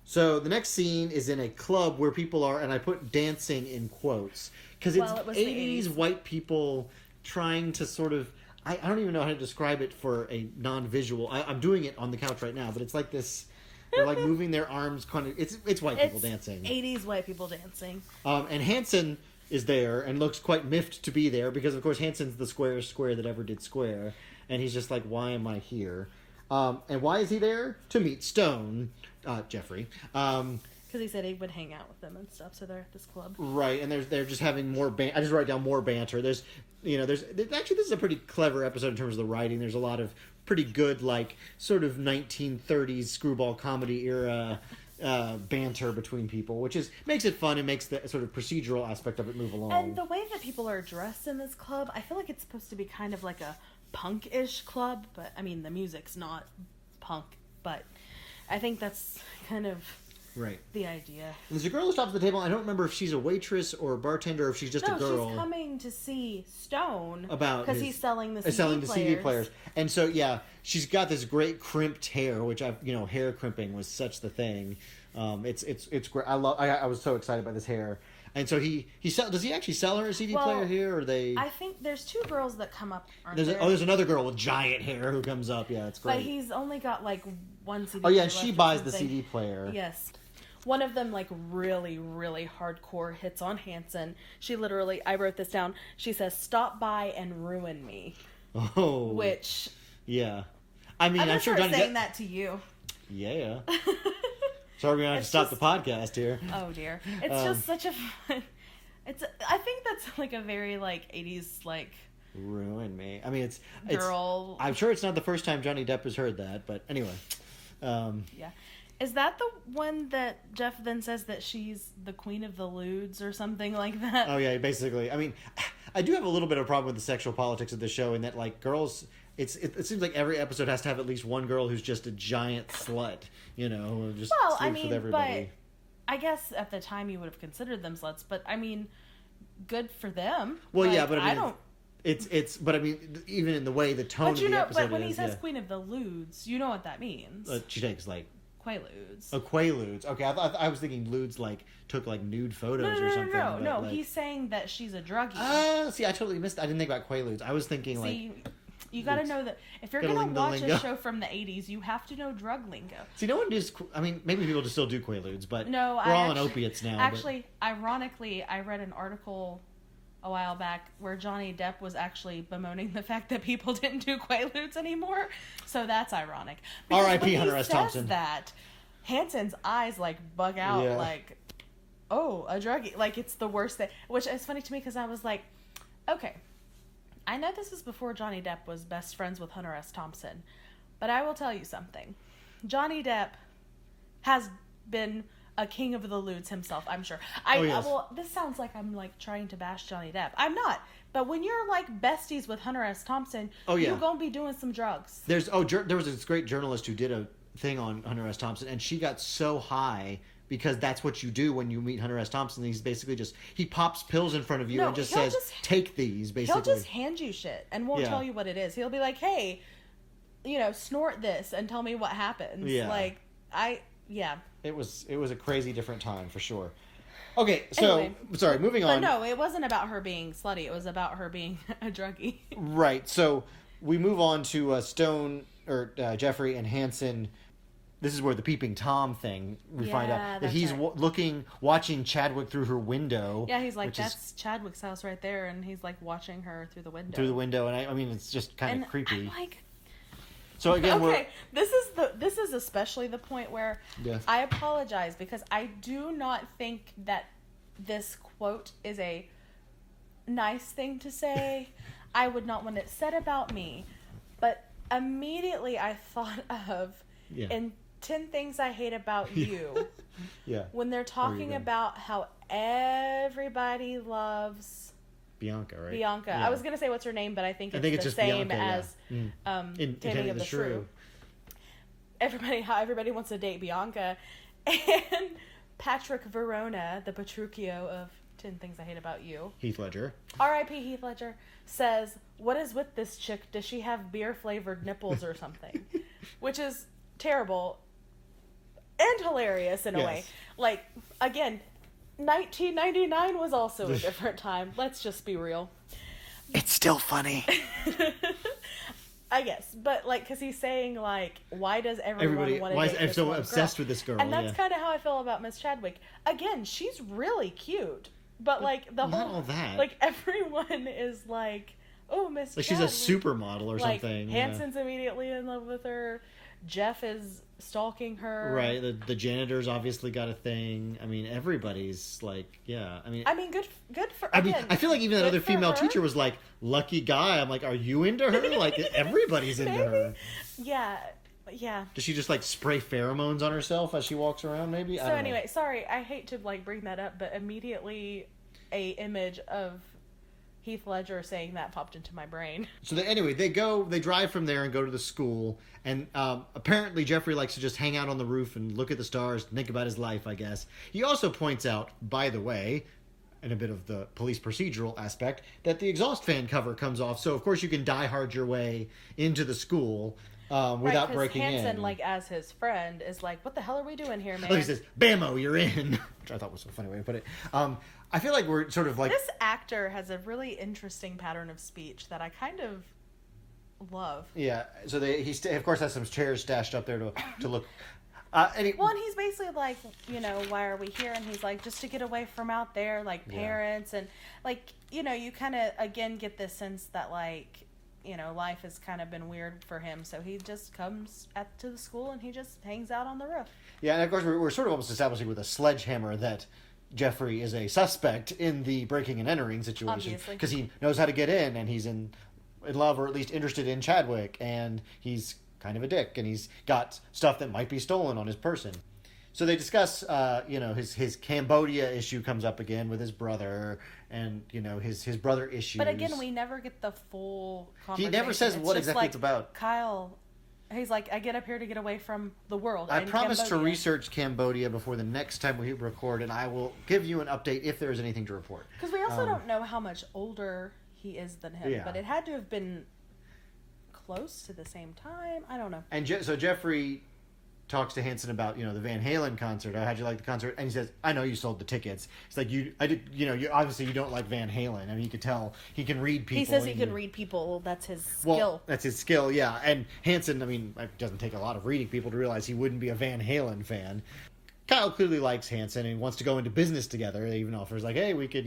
So the next scene is in a club where people are, and I put dancing in quotes because it's 80s white people trying to sort of. I don't even know how to describe it for a non-visual. I'm doing it on the couch right now, but it's like this. They're like moving their arms, kind of. It's white people dancing. 80s white people dancing. And Hanson is there and looks quite miffed to be there because, of course, Hanson's the squarest square that ever did square, and he's just like, "Why am I here?" And why is he there? To meet Stone, Jeffrey. Because he said he would hang out with them and stuff, so they're at this club. Right, and they're just having more I just write down more banter. There's actually, this is a pretty clever episode in terms of the writing. There's a lot of pretty good, like, sort of 1930s screwball comedy era banter between people, which makes it fun and makes the sort of procedural aspect of it move along. And the way that people are dressed in this club, I feel like it's supposed to be kind of like a punk-ish club, but, I mean, the music's not punk, but I think that's kind of... Right. The idea. And there's a girl who stops at the table. I don't remember if she's a waitress or a bartender or if she's just a girl. She's coming to see Stone. Because he's selling the CD players. And so, she's got this great crimped hair, which hair crimping was such the thing. It's great. I was so excited by this hair. And so does he actually sell her a CD player here, or they? I think there's two girls that come up. There's another girl with giant hair who comes up. Yeah, it's great. But he's only got like one CD. Oh yeah, and she buys the CD player. Yes. One of them, like, really, really hardcore hits on Hanson. She literally, I wrote this down, she says, "Stop by and ruin me." Oh. Which... Yeah. I mean, I'm sure Johnny saying that to you. Yeah. So we're going to have to stop the podcast here. Oh, dear. It's just such a fun... I think that's, like, a very, like, 80s, like... Ruin me. I mean, girl... I'm sure it's not the first time Johnny Depp has heard that, but anyway. Yeah. Is that the one that Jeff then says that she's the queen of the lewds or something like that? Oh, yeah, basically. I mean, I do have a little bit of a problem with the sexual politics of the show in that, like, girls... It seems like every episode has to have at least one girl who's just a giant slut, who just sleeps with everybody. But I guess at the time you would have considered them sluts, but, I mean, good for them. Well, yeah, but I mean... But I mean, even in the way the tone of the episode but when he says queen of the lewds, you know what that means. She takes, like... Quaaludes. Oh, Quaaludes. Okay, I was thinking lewds took nude photos or something. No. He's saying that she's a druggie. See, I totally missed. I didn't think about Quaaludes. I was thinking you got to know that if you're going to watch a show from the 80s, you have to know drug lingo. See, no one does. I mean, maybe people just still do Quaaludes, but no, we're all on opiates now. Actually, ironically, I read an article a while back where Johnny Depp was actually bemoaning the fact that people didn't do Quaaludes anymore. So that's ironic. R.I.P. Hunter S. Thompson. That Hanson's eyes bug out like, oh, a druggie. Like, it's the worst thing. Which is funny to me because I was like, okay, I know this is before Johnny Depp was best friends with Hunter S. Thompson, but I will tell you something. Johnny Depp has been a king of the lewds himself, I'm sure. Yes. Well, this sounds like I'm like trying to bash Johnny Depp. I'm not. But when you're like besties with Hunter S. Thompson, you're gonna be doing some drugs. There was this great journalist who did a thing on Hunter S. Thompson, and she got so high because that's what you do when you meet Hunter S. Thompson. He's basically he pops pills in front of you and just says, take these, basically. He'll just hand you shit and won't tell you what it is. He'll be like, hey, snort this and tell me what happens. Yeah. It was a crazy different time for sure. Okay, so, anyway, sorry, moving on. But no, it wasn't about her being slutty. It was about her being a druggie. Right, so we move on to Stone, or Jeffrey and Hanson. This is where the peeping Tom thing, we find out that he's watching Chadwick through her window. Yeah, he's like, that's Chadwick's house right there, and he's like watching her through the window. And I mean, it's just kind of creepy. I'm like... So again, this is especially the point where I apologize because I do not think that this quote is a nice thing to say. I would not want it said about me, but immediately I thought of in 10 Things I Hate About You. When they're talking about how everybody loves Bianca, right? Bianca. I was going to say what's her name, but I think it's the same Bianca, as Taming of the Shrew. How everybody wants to date Bianca. And Patrick Verona, the Petruchio of 10 Things I Hate About You. Heath Ledger. R.I.P. Heath Ledger says, what is with this chick? Does she have beer-flavored nipples or something? Which is terrible and hilarious in a way. Like, again... 1999 was also a different time. Let's just be real. It's still funny. I guess. But, like, because he's saying, like, why does everybody want to date this I'm so one obsessed girl? with this girl. And that's kind of how I feel about Miss Chadwick. Again, she's really cute. But like, the not whole... all that. Like, everyone is like, oh, Miss like Chadwick. She's a supermodel or something. Hanson's immediately in love with her. Jeff is stalking her. Right. The janitor's obviously got a thing. I mean, everybody's like, I mean, good for. Again, I feel like even that other female teacher was like, lucky guy. I'm like, are you into her? Like, everybody's into her. Yeah. Does she just like spray pheromones on herself as she walks around? Maybe. So anyway, sorry, I hate to like bring that up, but immediately a image of Heath Ledger saying that popped into my brain. So they drive from there and go to the school, and apparently Jeffrey likes to just hang out on the roof and look at the stars, think about his life, I guess. He also points out, by the way, in a bit of the police procedural aspect, that the exhaust fan cover comes off, so of course you can die hard your way into the school without breaking Hanson, in. like, as his friend, is like, what the hell are we doing here, man? He says, "Bammo, you're in," which I thought was a funny way to put it. I feel like we're sort of like... This actor has a really interesting pattern of speech that I kind of love. Yeah, so he of course has some chairs stashed up there to look... Well, and he's basically like, why are we here? And he's like, just to get away from out there, like, parents. And, like, you kind of, again, get this sense that, like, life has kind of been weird for him. So he just comes to the school and he just hangs out on the roof. Yeah, and of course we're sort of almost establishing with a sledgehammer that Jeffrey is a suspect in the breaking and entering situation. Because he knows how to get in, and he's in love, or at least interested in Chadwick, and he's kind of a dick, and he's got stuff that might be stolen on his person. So they discuss, his Cambodia issue comes up again with his brother, and, his brother issues. But again, we never get the full conversation. He never says what exactly it's about. Kyle... He's like, I get up here to get away from the world. I promise to research Cambodia before the next time we record, and I will give you an update if there is anything to report. Because we also don't know how much older he is than him, but it had to have been close to the same time. I don't know. And so Jeffrey talks to Hanson about, the Van Halen concert. How'd you like the concert? And he says, I know you sold the tickets. It's like, obviously you don't like Van Halen. I mean, you could tell he can read people. He says he can read people. That's his skill. Well, that's his skill, yeah. And Hanson, I mean, it doesn't take a lot of reading people to realize he wouldn't be a Van Halen fan. Kyle clearly likes Hanson and wants to go into business together. He even offers, like, hey, we could,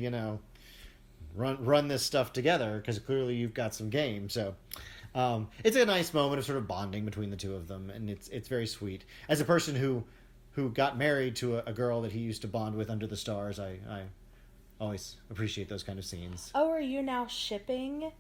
run this stuff together, because clearly you've got some game, so... it's a nice moment of sort of bonding between the two of them, and it's very sweet. As a person who got married to a girl that he used to bond with under the stars, I always appreciate those kind of scenes. Oh, are you now shipping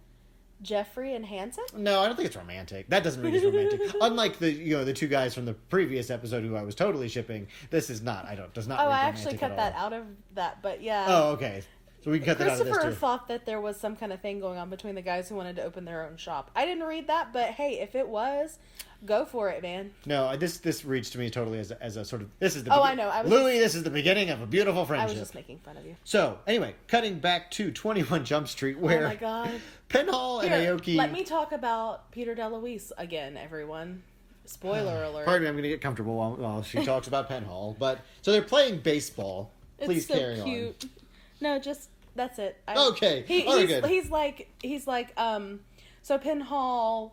Jeffrey and Hanson? No, I don't think it's romantic. That doesn't make it romantic. Unlike the two guys from the previous episode who I was totally shipping, this is not. Does not. Oh, read I romantic actually cut at that all. out of that, but yeah. Oh, okay. So we can cut that out of this Christopher too. thought that there was some kind of thing going on between the guys who wanted to open their own shop. I didn't read that, but hey, if it was, go for it, man. No, this reads to me totally as a sort of this is the. I know. Louis, this is the beginning of a beautiful I friendship. was just making fun of you. So anyway, cutting back to 21 Jump Street, where Oh my god. Penhall and Aoki. Let me talk about Peter DeLuise again, everyone. Spoiler alert. Pardon me, I'm going to get comfortable while she talks about Penhall. But so they're playing baseball. Please it's so carry cute. No, just that's it. Okay. Good. He's like so Penhall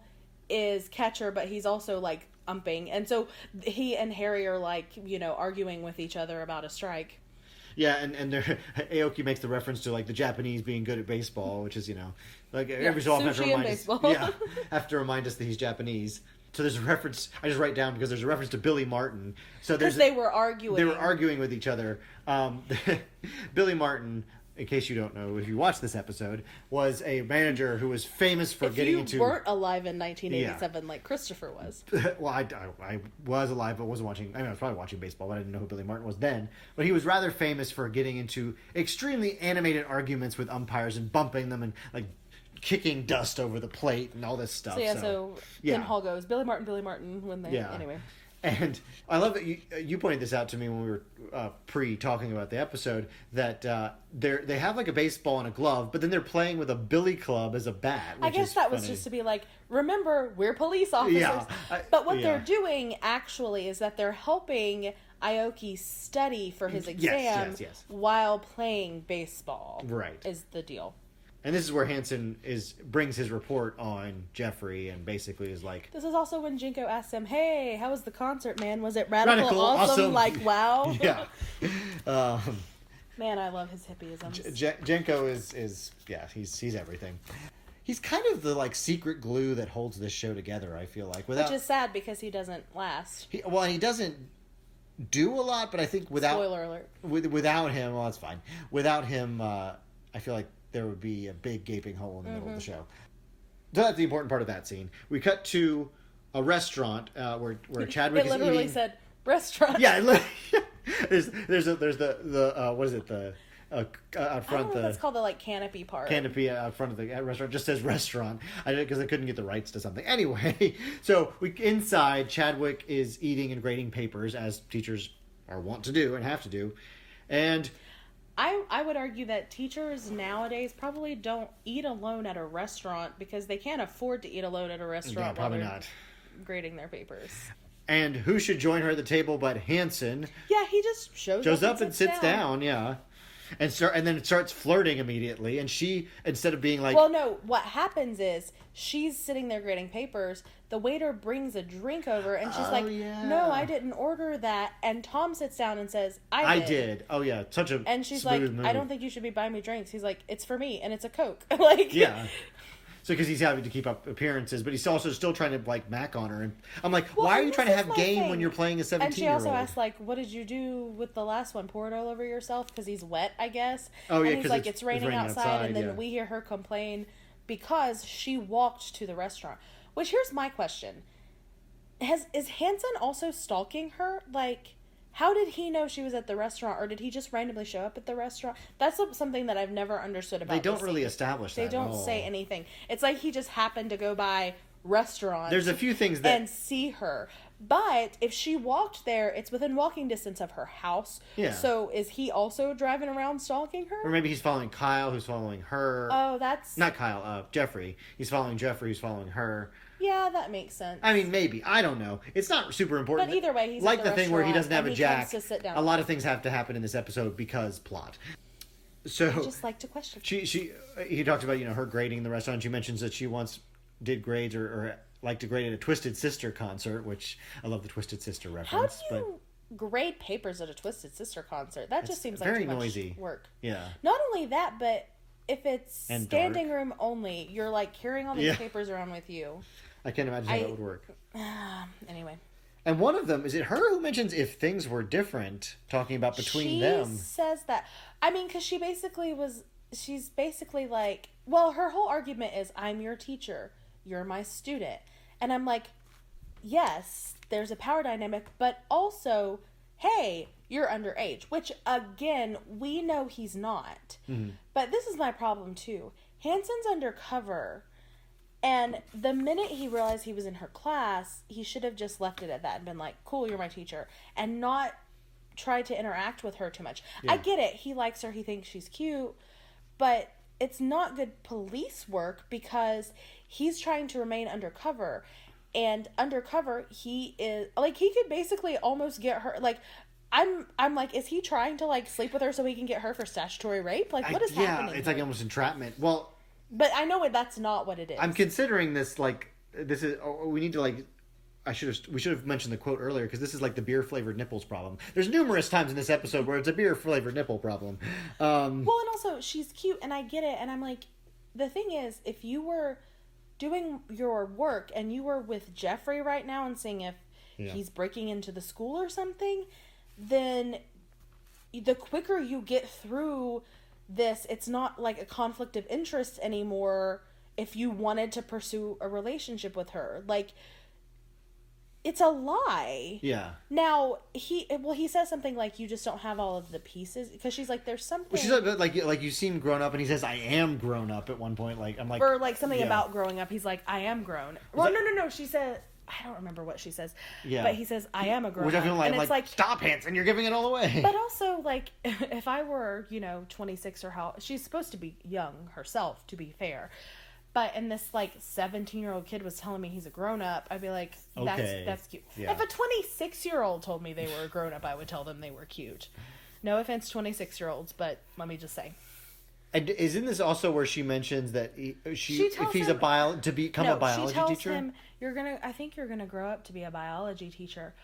is catcher, but he's also like umping, and so he and Harry are like arguing with each other about a strike. Yeah, and Aoki makes the reference to like the Japanese being good at baseball, which is like every so often have to remind us that he's Japanese. So there's a reference. I just write down because there's a reference to Billy Martin. So they were arguing. They were arguing with each other. Billy Martin, in case you don't know, if you watch this episode, was a manager who was famous for getting into. If you weren't alive in 1987, like Christopher was. Well, I was alive, but wasn't watching. I mean, I was probably watching baseball, but I didn't know who Billy Martin was then. But he was rather famous for getting into extremely animated arguments with umpires and bumping them and like kicking dust over the plate and all this stuff. So Penhall goes Billy Martin when they anyway. And I love that you pointed this out to me when we were pre-talking about the episode, that they have like a baseball and a glove, but then they're playing with a billy club as a bat. I guess that was just to be like, remember, we're police officers. Yeah, but what they're doing actually is that they're helping Aoki study for his exam while playing baseball. Right. Is the deal. And this is where Hanson brings his report on Jeffrey and basically is like... This is also when Jinko asks him, hey, how was the concert, man? Was it radical awesome? Like, wow? Yeah. Man, I love his hippieisms. Jinko is he's everything. He's kind of the like secret glue that holds this show together, I feel like. Which is sad because he doesn't last. He doesn't do a lot, but I think without... Spoiler alert. Without him, well, that's fine. Without him, I feel like there would be a big gaping hole in the middle of the show. So that's the important part of that scene. We cut to a restaurant where Chadwick is eating. It literally said restaurant. Yeah, there's the what is it, the out front, I don't know if it's called the like canopy part. Canopy out front of the restaurant just says restaurant. Because I couldn't get the rights to something. Anyway, so inside Chadwick is eating and grading papers as teachers are wont to do and have to do, and I would argue that teachers nowadays probably don't eat alone at a restaurant because they can't afford to eat alone at a restaurant. Yeah, probably not. Grading their papers. And who should join her at the table but Hanson? Yeah, he just shows up and sits down. Yeah, and then starts flirting immediately. And she, instead of being like, well, no, what happens is she's sitting there grading papers. The waiter brings a drink over, and she's no, I didn't order that. And Tom sits down and says, I did. Oh, yeah, such a And she's like, move. I don't think you should be buying me drinks. He's like, it's for me, and it's a Coke. Like, yeah. So because he's having to keep up appearances, but he's also still trying to like mac on her. And I'm like, why are you trying to have game when you're playing a 17-year-old? And she also asks like, what did you do with the last one? Pour it all over yourself because he's wet, I guess. Oh yeah, and he's like, it's raining outside, and then yeah. we hear her complain because she walked to the restaurant. Which here's my question: is Hanson also stalking her? Like, how did he know she was at the restaurant, or did he just randomly show up at the restaurant? That's something that I've never understood about. They don't really establish that. They don't say anything. It's like he just happened to go by restaurant. There's a few things that and see her. But if she walked there, it's within walking distance of her house. Yeah. So is he also driving around stalking her? Or maybe he's following Kyle, who's following her. Oh, that's not Kyle. Jeffrey. He's following Jeffrey, who's following her. Yeah, that makes sense. I mean, maybe. I don't know. It's not super important. But either way, he's like at the thing where he doesn't have a jack. A lot of things have to happen in this episode because plot. So I just like to question. He talks about her grading the restaurant. She mentions that she once did grades or liked to grade at a Twisted Sister concert, which I love the Twisted Sister reference. How do you grade papers at a Twisted Sister concert? That just seems like very too much noisy work. Yeah. Not only that, but if it's and standing dark. room only, you're like carrying all these papers around with you. I can't imagine how that would work. Anyway. And one of them, is it her who mentions if things were different, talking about between them? She says that. I mean, because she's basically like, well, her whole argument is, I'm your teacher, you're my student. And I'm like, yes, there's a power dynamic, but also, hey, you're underage, which again, we know he's not. Mm-hmm. But this is my problem too. Hanson's undercover, and the minute he realized he was in her class, he should have just left it at that and been like, cool, you're my teacher, and not tried to interact with her too much. Yeah. I get it. He likes her. He thinks she's cute, but it's not good police work because he's trying to remain undercover. And undercover, he is like, he could basically almost get her. Like, I'm like, is he trying to like sleep with her so he can get her for statutory rape? Like, what is happening? Yeah, it's like almost entrapment. Well, but I know that's not what it is. I'm considering this like, this is, we need to like, we should have mentioned the quote earlier, because this is like the beer flavored nipples problem. There's numerous times in this episode where it's a beer flavored nipple problem. Well, and also she's cute, and I get it, and I'm like, the thing is, if you were doing your work and you were with Jeffrey right now and seeing if he's breaking into the school or something, then the quicker you get through this, it's not like a conflict of interest anymore if you wanted to pursue a relationship with her. Like, it's a lie. Yeah. Now, he says something like, you just don't have all of the pieces, because she's like, there's something. Well, she's like you seem grown up, and he says, I am grown up at one point. Like, I'm like. Or like something about growing up. He's like, I am grown. Well, no. She said, I don't remember what she says. Yeah. But he says, I am a grown up. Which I feel and it's like, stop, Hanson, you're giving it all away. But also, like, if I were, 26 or how, she's supposed to be young herself, to be fair. But and this like 17-year-old kid was telling me he's a grown up, I'd be like, that's cute. Yeah. If a 26-year-old told me they were a grown up, I would tell them they were cute. No offense, 26-year-olds, but let me just say. And isn't this also where she mentions that if he's a biology teacher? She tells him, I think you're gonna grow up to be a biology teacher,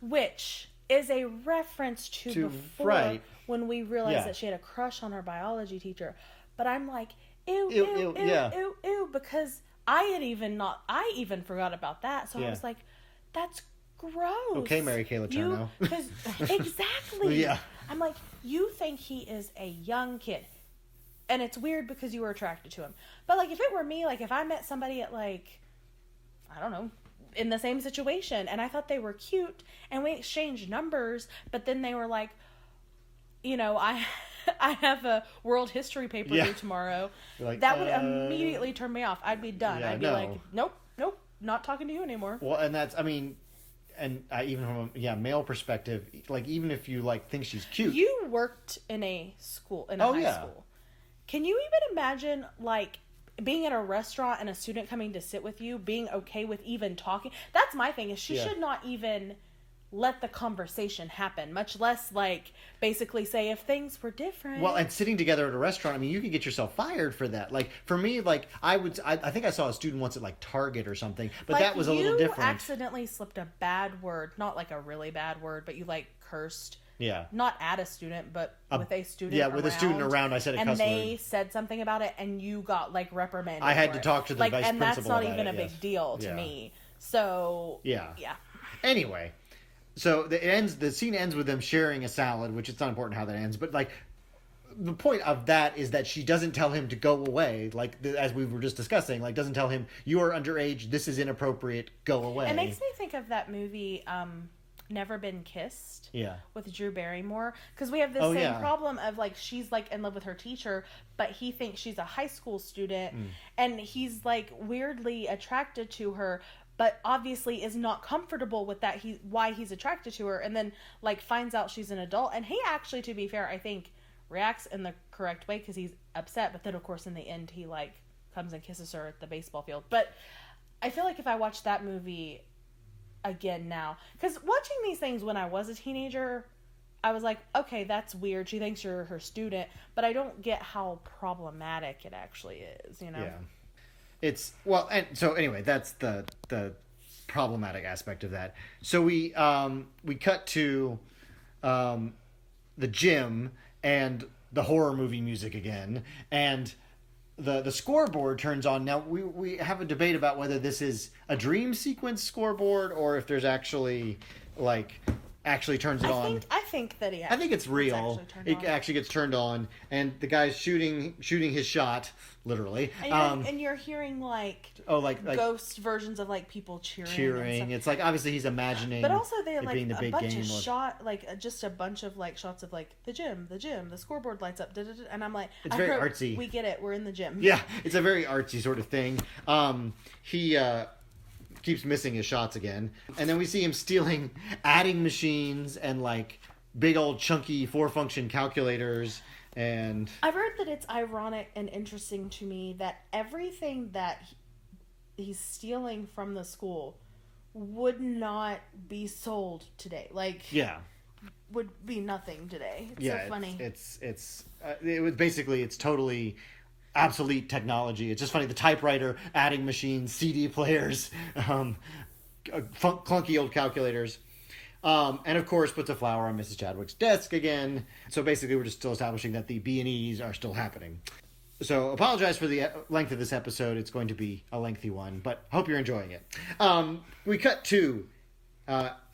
which is a reference to before when we realized that she had a crush on her biology teacher. But I'm like, ew, because I even forgot about that. So I was like, that's gross. Okay, Mary Kay Letourneau. Exactly. Yeah. I'm like, you think he is a young kid. And it's weird because you were attracted to him. But like, if it were me, like if I met somebody at like, I don't know, in the same situation, and I thought they were cute, and we exchanged numbers, but then they were like, I have a world history paper due tomorrow. Like, that would immediately turn me off. I'd be done. I'd be like, nope, not talking to you anymore. Well, and that's, even from a male perspective, like even if you like think she's cute. You worked in a school, high school. Can you even imagine like being at a restaurant and a student coming to sit with you, being okay with even talking? That's my thing, is she should not even let the conversation happen, much less like basically say if things were different. Well, and sitting together at a restaurant, you could get yourself fired for that. Like for me, like I think I saw a student once at like Target or something, but like, that was a little different. You accidentally slipped a bad word, not like a really bad word, but you like cursed. Yeah. Not at a student, but with a student. Yeah, with a student around, I said a cuss word. And they said something about it, and you got like reprimanded. I had to talk to the vice principal. And that's not even a big deal to me. So yeah. Anyway. So the scene ends with them sharing a salad, which it's not important how that ends, but like the point of that is that she doesn't tell him to go away, like as we were just discussing, like doesn't tell him you are underage, this is inappropriate, go away. It makes me think of that movie Never Been Kissed with Drew Barrymore, because we have this same problem of like she's like in love with her teacher, but he thinks she's a high school student and he's like weirdly attracted to her, but obviously is not comfortable with that. Why he's attracted to her, and then like finds out she's an adult. And he actually, to be fair, I think reacts in the correct way because he's upset. But then, of course, in the end, he like comes and kisses her at the baseball field. But I feel like if I watch that movie again now, because watching these things when I was a teenager, I was like, okay, that's weird. She thinks you're her student, but I don't get how problematic it actually is. Yeah. It's and so anyway, that's the problematic aspect of that. So we cut to the gym and the horror movie music again, and the scoreboard turns on. Now we have a debate about whether this is a dream sequence scoreboard or if there's actually like actually turns it on. I think that I think it's real. It actually gets turned on, and the guy's shooting his shot, literally. And you're hearing like ghost versions of like people cheering. It's like obviously he's imagining. But also they're like being the big a bunch game of just a bunch of like shots of like the gym, the scoreboard lights up, and I'm like, it's very artsy. We get it. We're in the gym. Yeah, it's a very artsy sort of thing. He keeps missing his shots again, and then we see him stealing adding machines and like big old chunky 4-function calculators. And I've heard that it's ironic and interesting to me that everything that he's stealing from the school would not be sold today. Like, would be nothing today. It's so funny. It's totally obsolete technology. It's just funny. The typewriter, adding machines, CD players, clunky old calculators. And of course puts a flower on Mrs. Chadwick's desk again. So basically we're just still establishing that the B&Es are still happening. So apologize for the length of this episode. It's going to be a lengthy one, but hope you're enjoying it. We cut to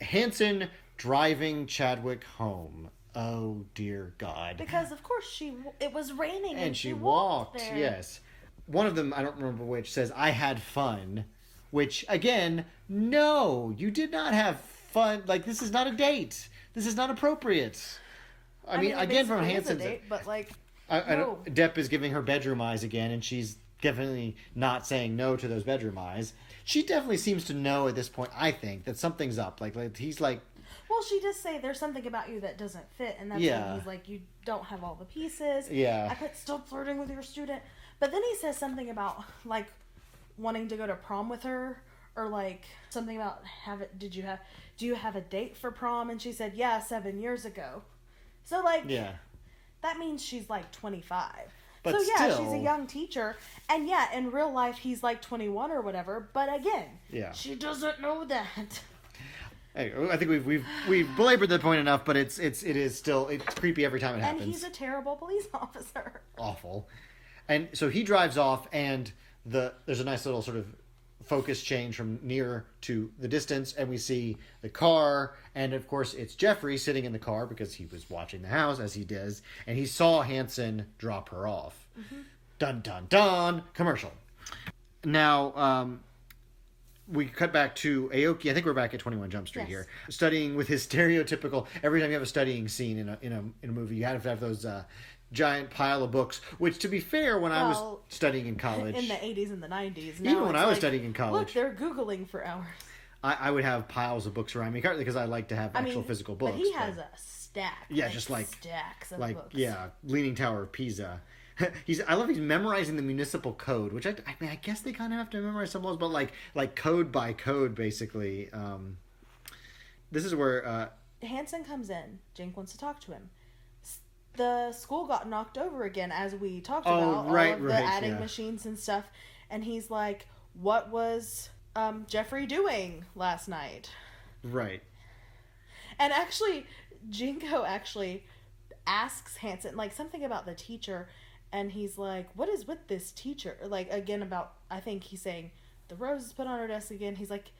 Hanson driving Chadwick home. Oh dear God. Because of course it was raining and she walked there. Yes. One of them, I don't remember which, says, "I had fun," which again, no, you did not have fun. Like, this is not a date. This is not appropriate. I mean again, from Hanson's date, but like, no. Depp is giving her bedroom eyes again, and she's definitely not saying no to those bedroom eyes. She definitely seems to know at this point, I think, that something's up. Like he's like, well, she does say there's something about you that doesn't fit, and that's when he's like, you don't have all the pieces. Yeah. I could still flirting with your student. But then he says something about like wanting to go to prom with her, or like something about do you have a date for prom? And she said, yeah, 7 years ago. So like, that means she's like 25. But so yeah, still, she's a young teacher, and yeah, in real life he's like 21 or whatever. But again, she doesn't know that. Hey, I think we've belabored the point enough, but it is still creepy every time it happens. And he's a terrible police officer. Awful. And so he drives off, and there's a nice little sort of focus change from near to the distance, and we see the car, and of course it's Jeffrey sitting in the car because he was watching the house as he does, and he saw Hanson drop her off. Mm-hmm. Dun dun dun. Commercial. Now, we cut back to Aoki. I think we're back at 21 Jump Street here, studying with his stereotypical. Every time you have a studying scene in a movie, you have to have those giant pile of books. Which, to be fair, when I was studying in college, in the 80s and the 90s, even when I was studying in college, look, they're Googling for hours. I would have piles of books around me, because I like to have actual physical books. But he has a stack. Yeah, just like stacks of books. Yeah, Leaning Tower of Pisa. I love he's memorizing the municipal code, which I mean, I guess they kind of have to memorize some laws, but like code by code, basically. This is where Hanson comes in. Jink wants to talk to him. The school got knocked over again, as we talked about, all of the adding machines and stuff. And he's like, "What was Jeffrey doing last night?" Right. And actually, Jinko actually asks Hanson like something about the teacher. And he's like, "What is with this teacher?" Like, again, about, I think he's saying, the rose is put on her desk again. He's like,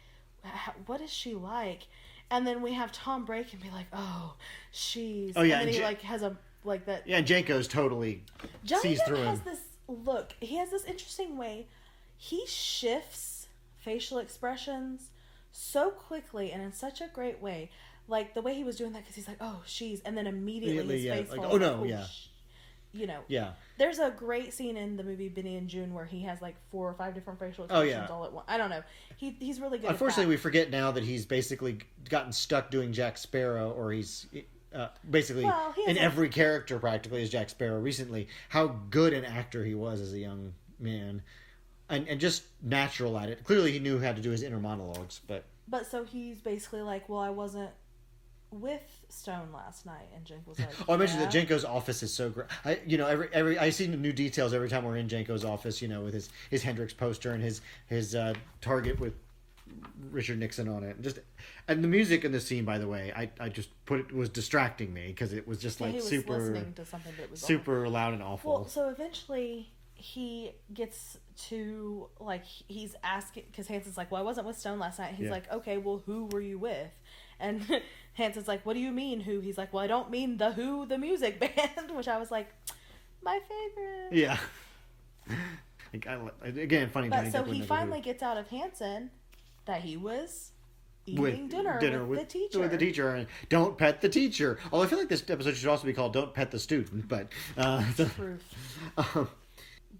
"What is she like?" And then we have Tom break and be like, "Oh, she's..." Oh, yeah. And then he, like, has a, like, that... Yeah, Janko's totally sees through him. Has this look. He has this interesting way. He shifts facial expressions so quickly and in such a great way. Like, the way he was doing that, because he's like, "Oh, she's..." And then immediately his face like, falls. "Oh, no, yeah." You know. Yeah. There's a great scene in the movie Benny and June where he has like 4 or 5 different facial expressions all at once. I don't know. He's really good. Unfortunately, we forget now that he's basically gotten stuck doing Jack Sparrow, or he's basically in every character practically as Jack Sparrow recently. How good an actor he was as a young man, and just natural at it. Clearly, he knew how to do his inner monologues, but so he's basically like, "Well, I wasn't with Stone last night," and Jink was like, I mentioned that Janko's office is so great. I see new details every time we're in Janko's office, with his Hendrix poster and his Target with Richard Nixon on it. And the music in this scene, by the way, I just was distracting me because it was just like he was super listening to something that was super loud and awful. Well, so eventually he gets to, like, he's asking, because Hanson's like, well, I wasn't with Stone last night. He's like, okay, well, who were you with? And Hanson's like, what do you mean, who? He's like, well, I don't mean the Who, the music band, which I was like, my favorite. Yeah. Like, again, funny. But so he finally gets out of Hanson that he was eating dinner with the teacher. With the teacher, and don't pet the teacher. Although I feel like this episode should also be called "Don't Pet the Student." But Truth.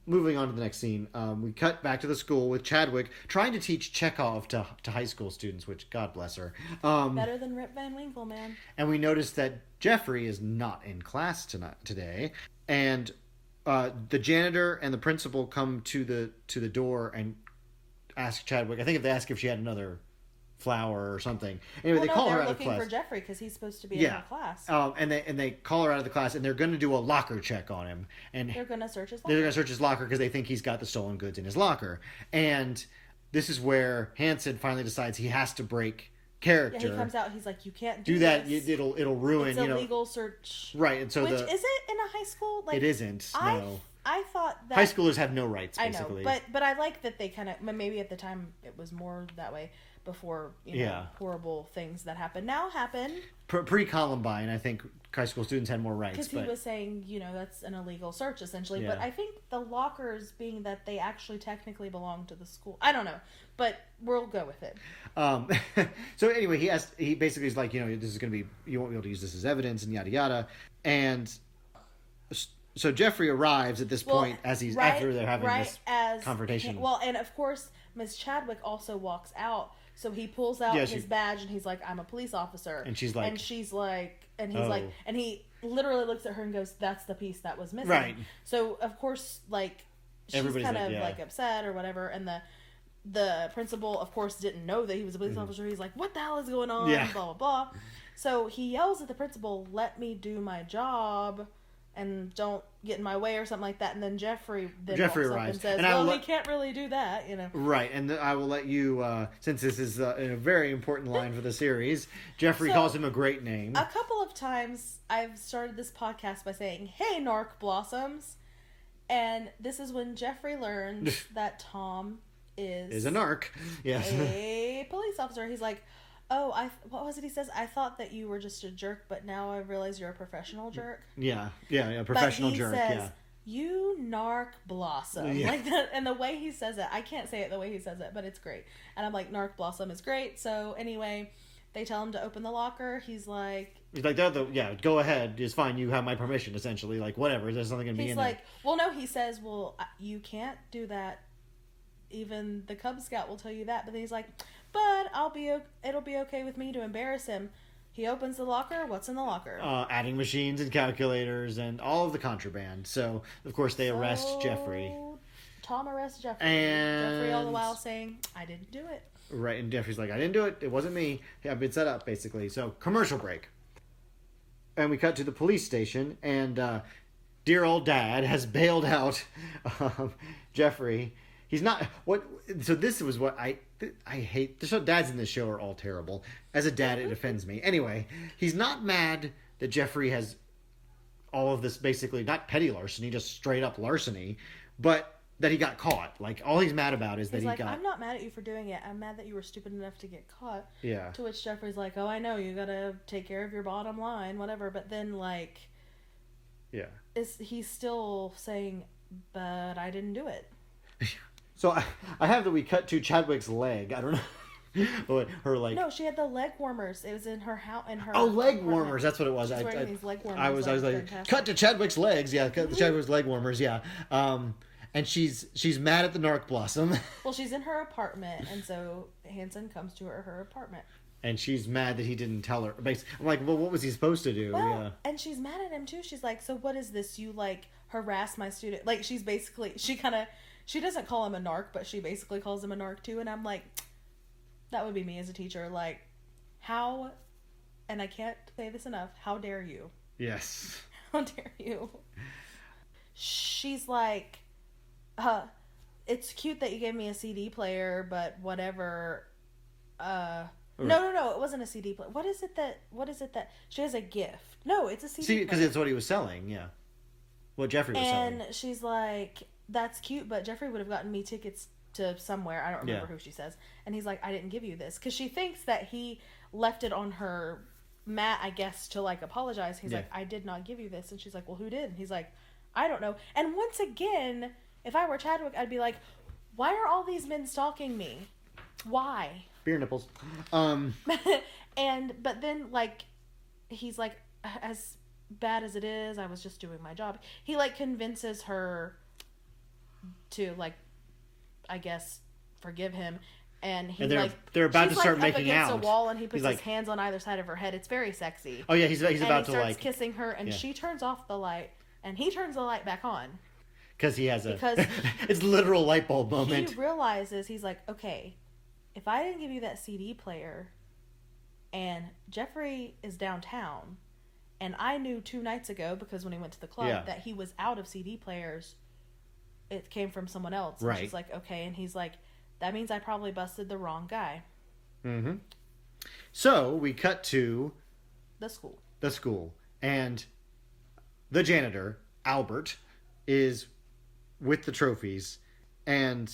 Moving on to the next scene, we cut back to the school with Chadwick trying to teach Chekhov to high school students, which God bless her. Better than Rip Van Winkle, man. And we notice that Jeffrey is not in class today, and the janitor and the principal come to the door and ask Chadwick. I think if they ask if she had another flower or something. Anyway, they call her out of class. They're looking for Jeffrey because he's supposed to be in her class. And they call her out of the class, and they're going to do a locker check on him. And they're going to search his locker. They're going to search his locker because they think he's got the stolen goods in his locker. And this is where Hanson finally decides he has to break character. Yeah, he comes out. He's like, "You can't do that. This. It'll ruin. It's a legal search, right?" And so which is it in a high school? Like, it isn't. No. I thought that high schoolers have no rights. Basically, I know, but I like that they kind of, maybe at the time it was more that way before horrible things that now happen. Pre-Columbine, I think high school students had more rights. Because he was saying, that's an illegal search essentially. Yeah. But I think the lockers, being that they actually technically belong to the school, I don't know, but we'll go with it. So anyway, he basically is like, this is going to be, you won't be able to use this as evidence and yada yada, and so Jeffrey arrives at this point after they're having this confrontation. And of course, Miss Chadwick also walks out. So he pulls out his badge and he's like, I'm a police officer. And she's like... And she's like... And he's like... And he literally looks at her and goes, that's the piece that was missing. Right. So, of course, like, she's kind of, upset or whatever. And the principal, of course, didn't know that he was a police officer. He's like, what the hell is going on? Yeah. Blah, blah, blah. So he yells at the principal, let me do my job and don't get in my way or something like that. And then Jeffrey walks arrives up and says, he can't really do that, Right, and I will let you, since this is a very important line for the series, Jeffrey calls him a great name. A couple of times I've started this podcast by saying, hey, Narc Blossoms. And this is when Jeffrey learns that Tom is a narc. Yes. A police officer. He's like, what was it he says? I thought that you were just a jerk, but now I realize you're a professional jerk. Yeah, professional jerk. But he says, you narc blossom. Yeah. Like that, and the way he says it, I can't say it the way he says it, but it's great. And I'm like, narc blossom is great. So anyway, they tell him to open the locker. He's like, go ahead. It's fine. You have my permission, essentially. Like, whatever. There's nothing going to be in there. He's like, well, no, he says, well, you can't do that. Even the Cub Scout will tell you that. But then he's like, but it'll be okay with me to embarrass him. He opens the locker. What's in the locker? Adding machines and calculators and all of the contraband. So, of course, they arrest Jeffrey. Tom arrests Jeffrey. And Jeffrey all the while saying, I didn't do it. Right, and Jeffrey's like, I didn't do it. It wasn't me. I've been set up, basically. So, commercial break. And we cut to the police station, and dear old dad has bailed out Jeffrey. He's not... So this was what I hate. The dads in this show are all terrible. As a dad, it offends me. Anyway, he's not mad that Jeffrey has all of this, basically, not petty larceny, just straight up larceny, but that he got caught. Like, all he's mad about is that he got... I'm not mad at you for doing it. I'm mad that you were stupid enough to get caught. Yeah. To which Jeffrey's like, oh, I know, you gotta take care of your bottom line, whatever. But then, like... Yeah. He's still saying, but I didn't do it. So I have that we cut to Chadwick's leg. I don't know. Her like... No, she had the leg warmers. It was in her house. Leg warmers. That's what it was. She's wearing these leg warmers. I was like, fantastic. Cut to Chadwick's legs. Yeah, cut to Chadwick's leg warmers. Yeah. And she's mad at the narc blossom. Well, she's in her apartment, and so Hanson comes to her apartment. And she's mad that he didn't tell her. I'm like, well, what was he supposed to do? Well, yeah. And she's mad at him too. She's like, so what is this? You like harass my student? Like, she's basically, she doesn't call him a narc, but she basically calls him a narc too. And I'm like, that would be me as a teacher. Like, how, and I can't say this enough, how dare you? Yes. How dare you? She's like, it's cute that you gave me a CD player, but whatever. No, it wasn't a CD player. What is it that she has a gift? No, it's a CD player. Because it's what he was selling, yeah. What Jeffrey was selling. And she's like, that's cute, but Jeffrey would have gotten me tickets to somewhere. I don't remember who she says. And he's like, I didn't give you this. Because she thinks that he left it on her mat, I guess, to like apologize. He's like, I did not give you this. And she's like, well, who did? And he's like, I don't know. And once again, if I were Chadwick, I'd be like, why are all these men stalking me? Why? Beer nipples. But then, like, he's like, as bad as it is, I was just doing my job. He, like, convinces her to, like, I guess, forgive him. And he, they're about to start making out. She's, like, up against a wall, and he puts his hands on either side of her head. It's very sexy. Oh, yeah, he's about to, like... And he starts kissing her, and she turns off the light, and he turns the light back on. Because he has it's a literal light bulb moment. He realizes, he's like, okay, if I didn't give you that CD player, and Jeffrey is downtown, and I knew 2 nights ago, because when he went to the club, that he was out of CD players, it came from someone else. And she's like, okay. And he's like, that means I probably busted the wrong guy. Mm-hmm. So, we cut to... The school. And the janitor, Albert, is with the trophies. And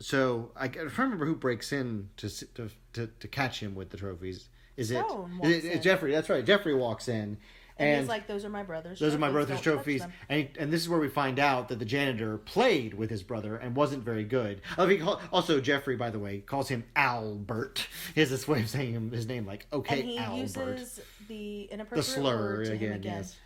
so, I can't remember who breaks in to catch him with the trophies. Is it Jeffrey? That's right. Jeffrey walks in. And he's like, those are my brother's trophies. Those are my brother's trophies. And this is where we find out that the janitor played with his brother and wasn't very good. Also, Jeffrey, by the way, calls him Albert. He has this way of saying his name, like, okay, Albert. And he uses the inappropriate slur word to him again. Yes.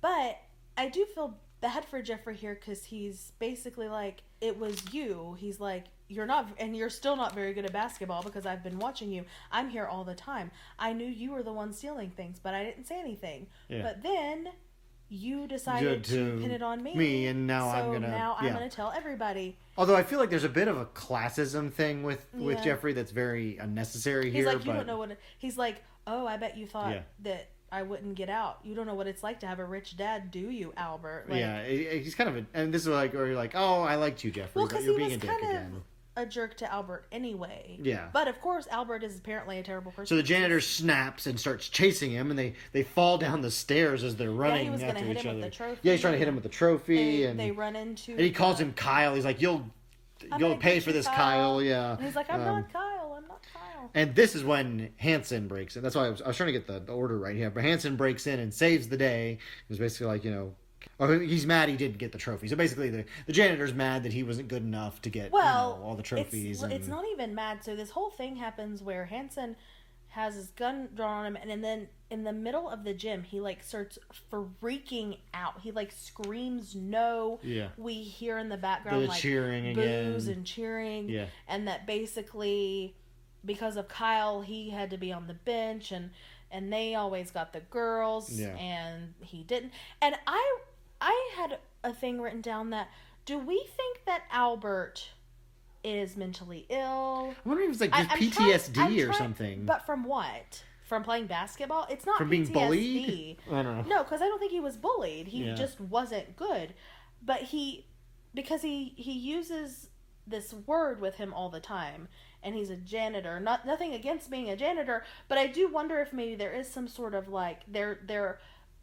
But I do feel bad for Jeffrey here, because he's basically like, it was you. He's like, you're still not very good at basketball, because I've been watching you. I'm here all the time. I knew you were the one stealing things, but I didn't say anything. Yeah. But then you decided to pin it on me. And now I'm gonna tell everybody. Although I feel like there's a bit of a classism thing with Jeffrey that's very unnecessary here. He's like, you don't know what he's like, oh, I bet you thought that I wouldn't get out. You don't know what it's like to have a rich dad, do you, Albert? Like, he's kind of and this is like where you're like, oh, I liked you, Jeffrey. Well, because you're he being was a dick kind again. of a jerk to Albert anyway. Yeah. But of course, Albert is apparently a terrible person. So the janitor snaps and starts chasing him, and they fall down the stairs as they're running after each other. Yeah, he was going to hit him with the trophy. Yeah, he's trying to hit him with the trophy. They run into... And he calls him Kyle. He's like, you'll pay for this, Kyle. Yeah. And he's like, I'm not Kyle. I'm not Kyle. And this is when Hansen breaks in. That's why I was trying to get the order right here. But Hansen breaks in and saves the day. It was basically like, he's mad he didn't get the trophy. So basically the janitor's mad that he wasn't good enough to get all the trophies. It's not even mad. So this whole thing happens where Hansen has his gun drawn on him, and then in the middle of the gym, he like starts freaking out. He like screams no. Yeah. We hear in the background like cheering boos again. And cheering. Yeah. And that basically because of Kyle, he had to be on the bench, and they always got the girls, and he didn't. And I had a thing written down that, do we think that Albert is mentally ill? I wonder if it's like just PTSD or something. But from what? From playing basketball? It's not from PTSD. Being bullied? I don't know. No, because I don't think he was bullied. He just wasn't good. But because he uses this word with him all the time, and he's a janitor. Nothing against being a janitor, but I do wonder if maybe there is some sort of like they're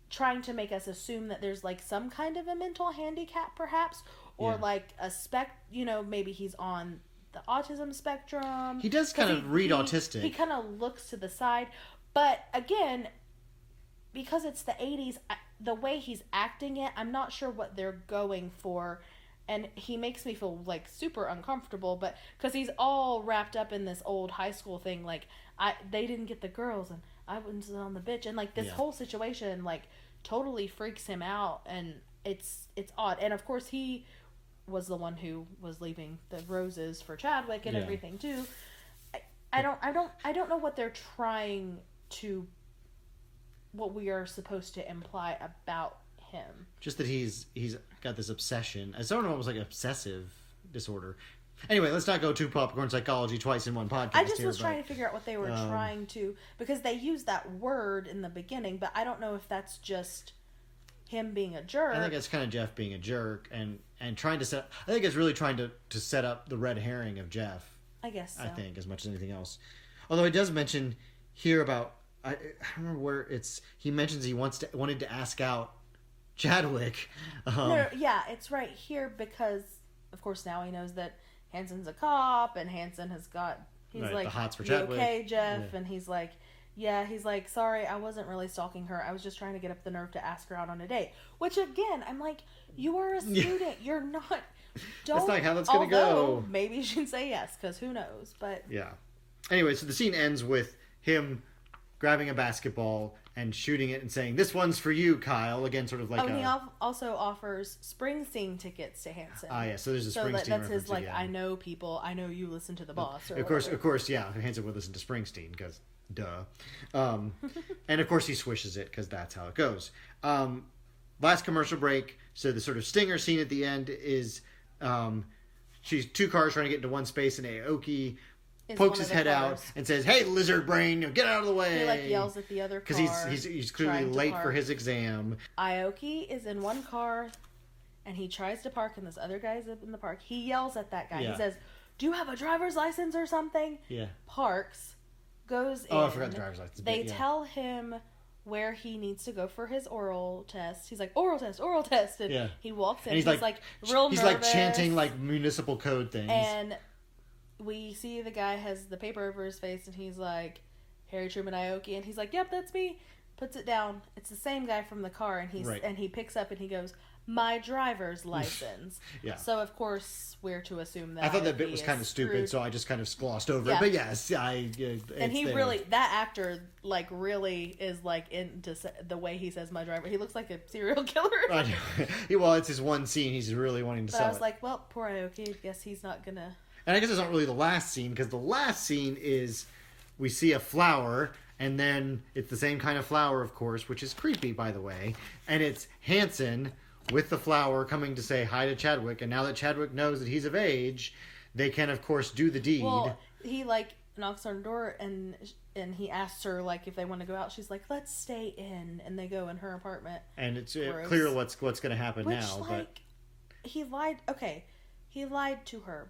trying to make us assume that there's like some kind of a mental handicap, perhaps, or like a maybe he's on the autism spectrum. He does kind of read autistic. He kind of looks to the side, but again, because it's the 80s, the way he's acting it, I'm not sure what they're going for. And he makes me feel like super uncomfortable, but because he's all wrapped up in this old high school thing, like they didn't get the girls and I was on the bitch, and like this whole situation like totally freaks him out, and it's odd. And of course he was the one who was leaving the roses for Chadwick and everything too. I don't know what they're trying to, what we are supposed to imply about him. Just that he's got this obsession. I don't know, it was like obsessive disorder. Anyway, let's not go to popcorn psychology twice in one podcast. I just was trying to figure out what they were trying to, because they used that word in the beginning, but I don't know if that's just him being a jerk. I think it's kind of Jeff being a jerk and trying to set. I think it's really trying to set up the red herring of Jeff. I guess so. I think as much as anything else. Although it does mention here about I don't remember where he mentions he wanted to ask out Chadwick. No, yeah, it's right here because of course, now he knows that Hanson's a cop, and Hanson has got... He's right, like, the hots for you Chadwick. okay, Jeff? Yeah. And he's like, yeah. He's like, sorry, I wasn't really stalking her. I was just trying to get up the nerve to ask her out on a date. Which, again, I'm like, you are a student. You're not... That's not how that's going to go. Maybe you should say yes, because who knows, but... Yeah. Anyway, so the scene ends with him grabbing a basketball and shooting it and saying, "This one's for you, Kyle." Again, sort of like and he also offers Springsteen tickets to Hanson. Ah, yeah, so there's a so Springsteen that's his, reference again. I know people, I know you listen to the boss. Or of course, yeah, Hanson would listen to Springsteen, because, duh. And of course he swishes it, because that's how it goes. Last commercial break, so the sort of stinger scene at the end is, she's two cars trying to get into one space, and Aoki pokes his head out and says, "Hey, lizard brain, get out of the way!" He like yells at the other car because he's clearly late for his exam. Aoki is in one car, and he tries to park, and this other guy's up in the park. He yells at that guy. Yeah. He says, "Do you have a driver's license or something?" Yeah. Parks, goes in. Oh, I forgot the driver's license. They tell him where he needs to go for his oral test. He's like, oral test. And he walks in. And he's like real nervous. He's like chanting like municipal code things. And we see the guy has the paper over his face, and he's like, Harry Truman Aoki, and he's like, "Yep, that's me." Puts it down. It's the same guy from the car, and he picks up and he goes, "My driver's license." Yeah. So of course we're to assume that I thought that bit was kind of stupid, so I just kind of glossed over it. But yes, and he really, that actor like really is like into the way he says "my driver." He looks like a serial killer. I know. Well, it's his one scene. He's really wanting to sell it. I was like, well, poor Aoki. I guess he's not gonna. And I guess it's not really the last scene, because the last scene is we see a flower, and then it's the same kind of flower, of course, which is creepy, by the way. And it's Hanson with the flower coming to say hi to Chadwick. And now that Chadwick knows that he's of age, they can, of course, do the deed. Well, he like knocks on the door, and he asks her like if they want to go out. She's like, "Let's stay in," and they go in her apartment. And it's clear what's going to happen now. Like, but he lied. Okay, he lied to her.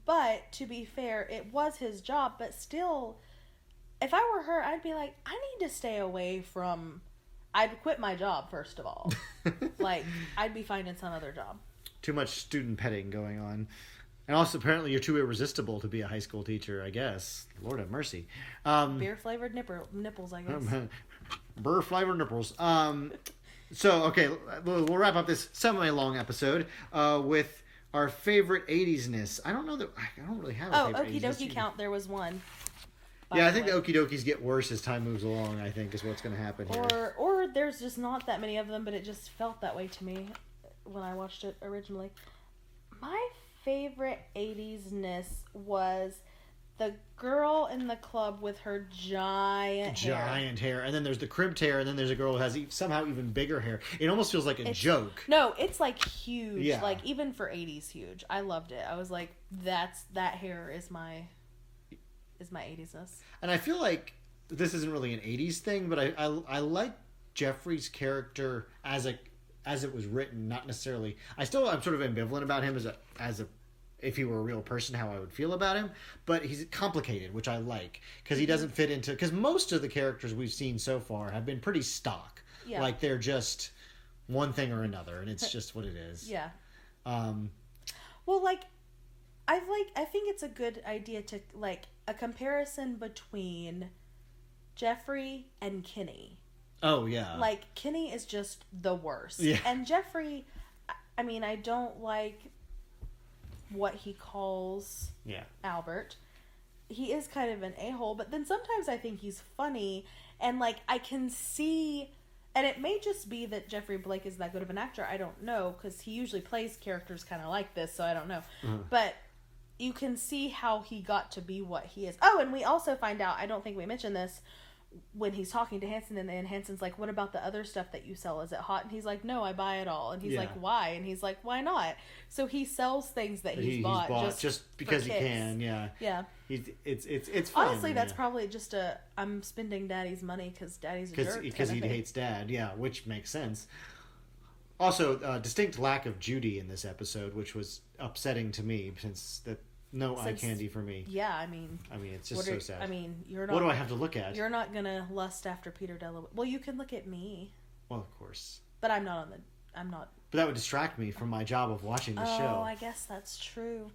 But to be fair, it was his job. But still, if I were her, I'd be like, I need to stay away from. I'd quit my job first of all. Like, I'd be finding some other job. Too much student petting going on. And also, apparently, you're too irresistible to be a high school teacher, I guess. Lord have mercy. Beer-flavored nipples, I guess. Beer-flavored nipples. So, okay, we'll wrap up this semi-long episode with our favorite 80s-ness. I don't really have a favorite 80s-ness. Okie dokie count, there was one. Yeah, I think the okie dokies get worse as time moves along, I think, is what's going to happen here. Or there's just not that many of them, but it just felt that way to me when I watched it originally. My favorite 80s-ness was the girl in the club with her giant hair. And then there's the crimped hair, and then there's a girl who has somehow even bigger hair. It almost feels like a joke. No, it's like huge. Yeah. Like, even for 80s, huge. I loved it. I was like, that hair is my 80s-ness. And I feel like this isn't really an 80s thing, but I like Jeffrey's character as it was written, not necessarily. I'm sort of ambivalent about him as a if he were a real person, how I would feel about him, but he's complicated, which I like, because he doesn't fit into, because most of the characters we've seen so far have been pretty stock. Yeah. Like, they're just one thing or another, and it's just what it is. Yeah. Well, like, I think it's a good idea to, like, a comparison between Jeffrey and Kenny. Oh, yeah. Like, Kenny is just the worst. Yeah. And Jeffrey, I mean, I don't like what he calls Albert. He is kind of an a-hole, but then sometimes I think he's funny, and, like, I can see, and it may just be that Jeffrey Blake is that good of an actor, I don't know, because he usually plays characters kind of like this, so I don't know. But you can see how he got to be what he is. Oh, and we also find out, I don't think we mentioned this, when he's talking to Hanson, and then Hanson's like, "What about the other stuff that you sell? Is it hot?" And he's like, "No, I buy it all." And he's like, "Why?" And he's like, "Why not?" So he sells things that he's bought just because he can. Yeah. Yeah. It's fun. Honestly, that's probably just I'm spending Daddy's money because Daddy's a jerk. Because he hates Dad. Yeah, which makes sense. Also, distinct lack of Judy in this episode, which was upsetting to me, since eye candy for me. Yeah, I mean, it's just so sad. I mean, you're not. What do I have to look at? You're not gonna lust after Peter Delaware. Well, you can look at me. Well, of course. But I'm not But that would distract me from my job of watching the show. Oh, I guess that's true.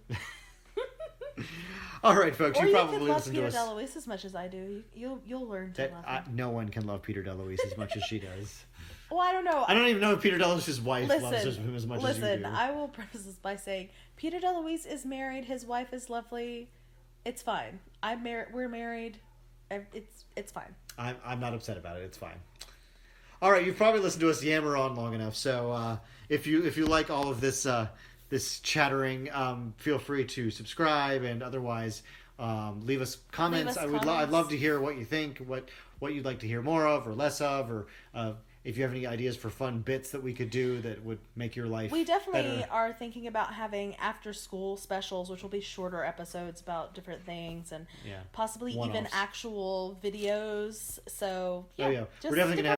All right, folks, Or you you probably could love listen Peter to us. DeLuise as much as I do. You'll learn to love him. No one can love Peter DeLuise as much as she does. Well, I don't know. I don't even know if Peter DeLuise's wife loves him as much as you do. Listen, I will preface this by saying Peter DeLuise is married. His wife is lovely. It's fine. We're married. It's fine. I'm not upset about it. It's fine. All right, you've probably listened to us yammer on long enough. So if you like all of this this chattering, feel free to subscribe and otherwise leave us comments. I'd love to hear what you think, what you'd like to hear more of or less of, or if you have any ideas for fun bits that we could do that would make your life We definitely better. are thinking about having after school specials, which will be shorter episodes about different things and possibly even One-offs. actual videos. So We're definitely going to have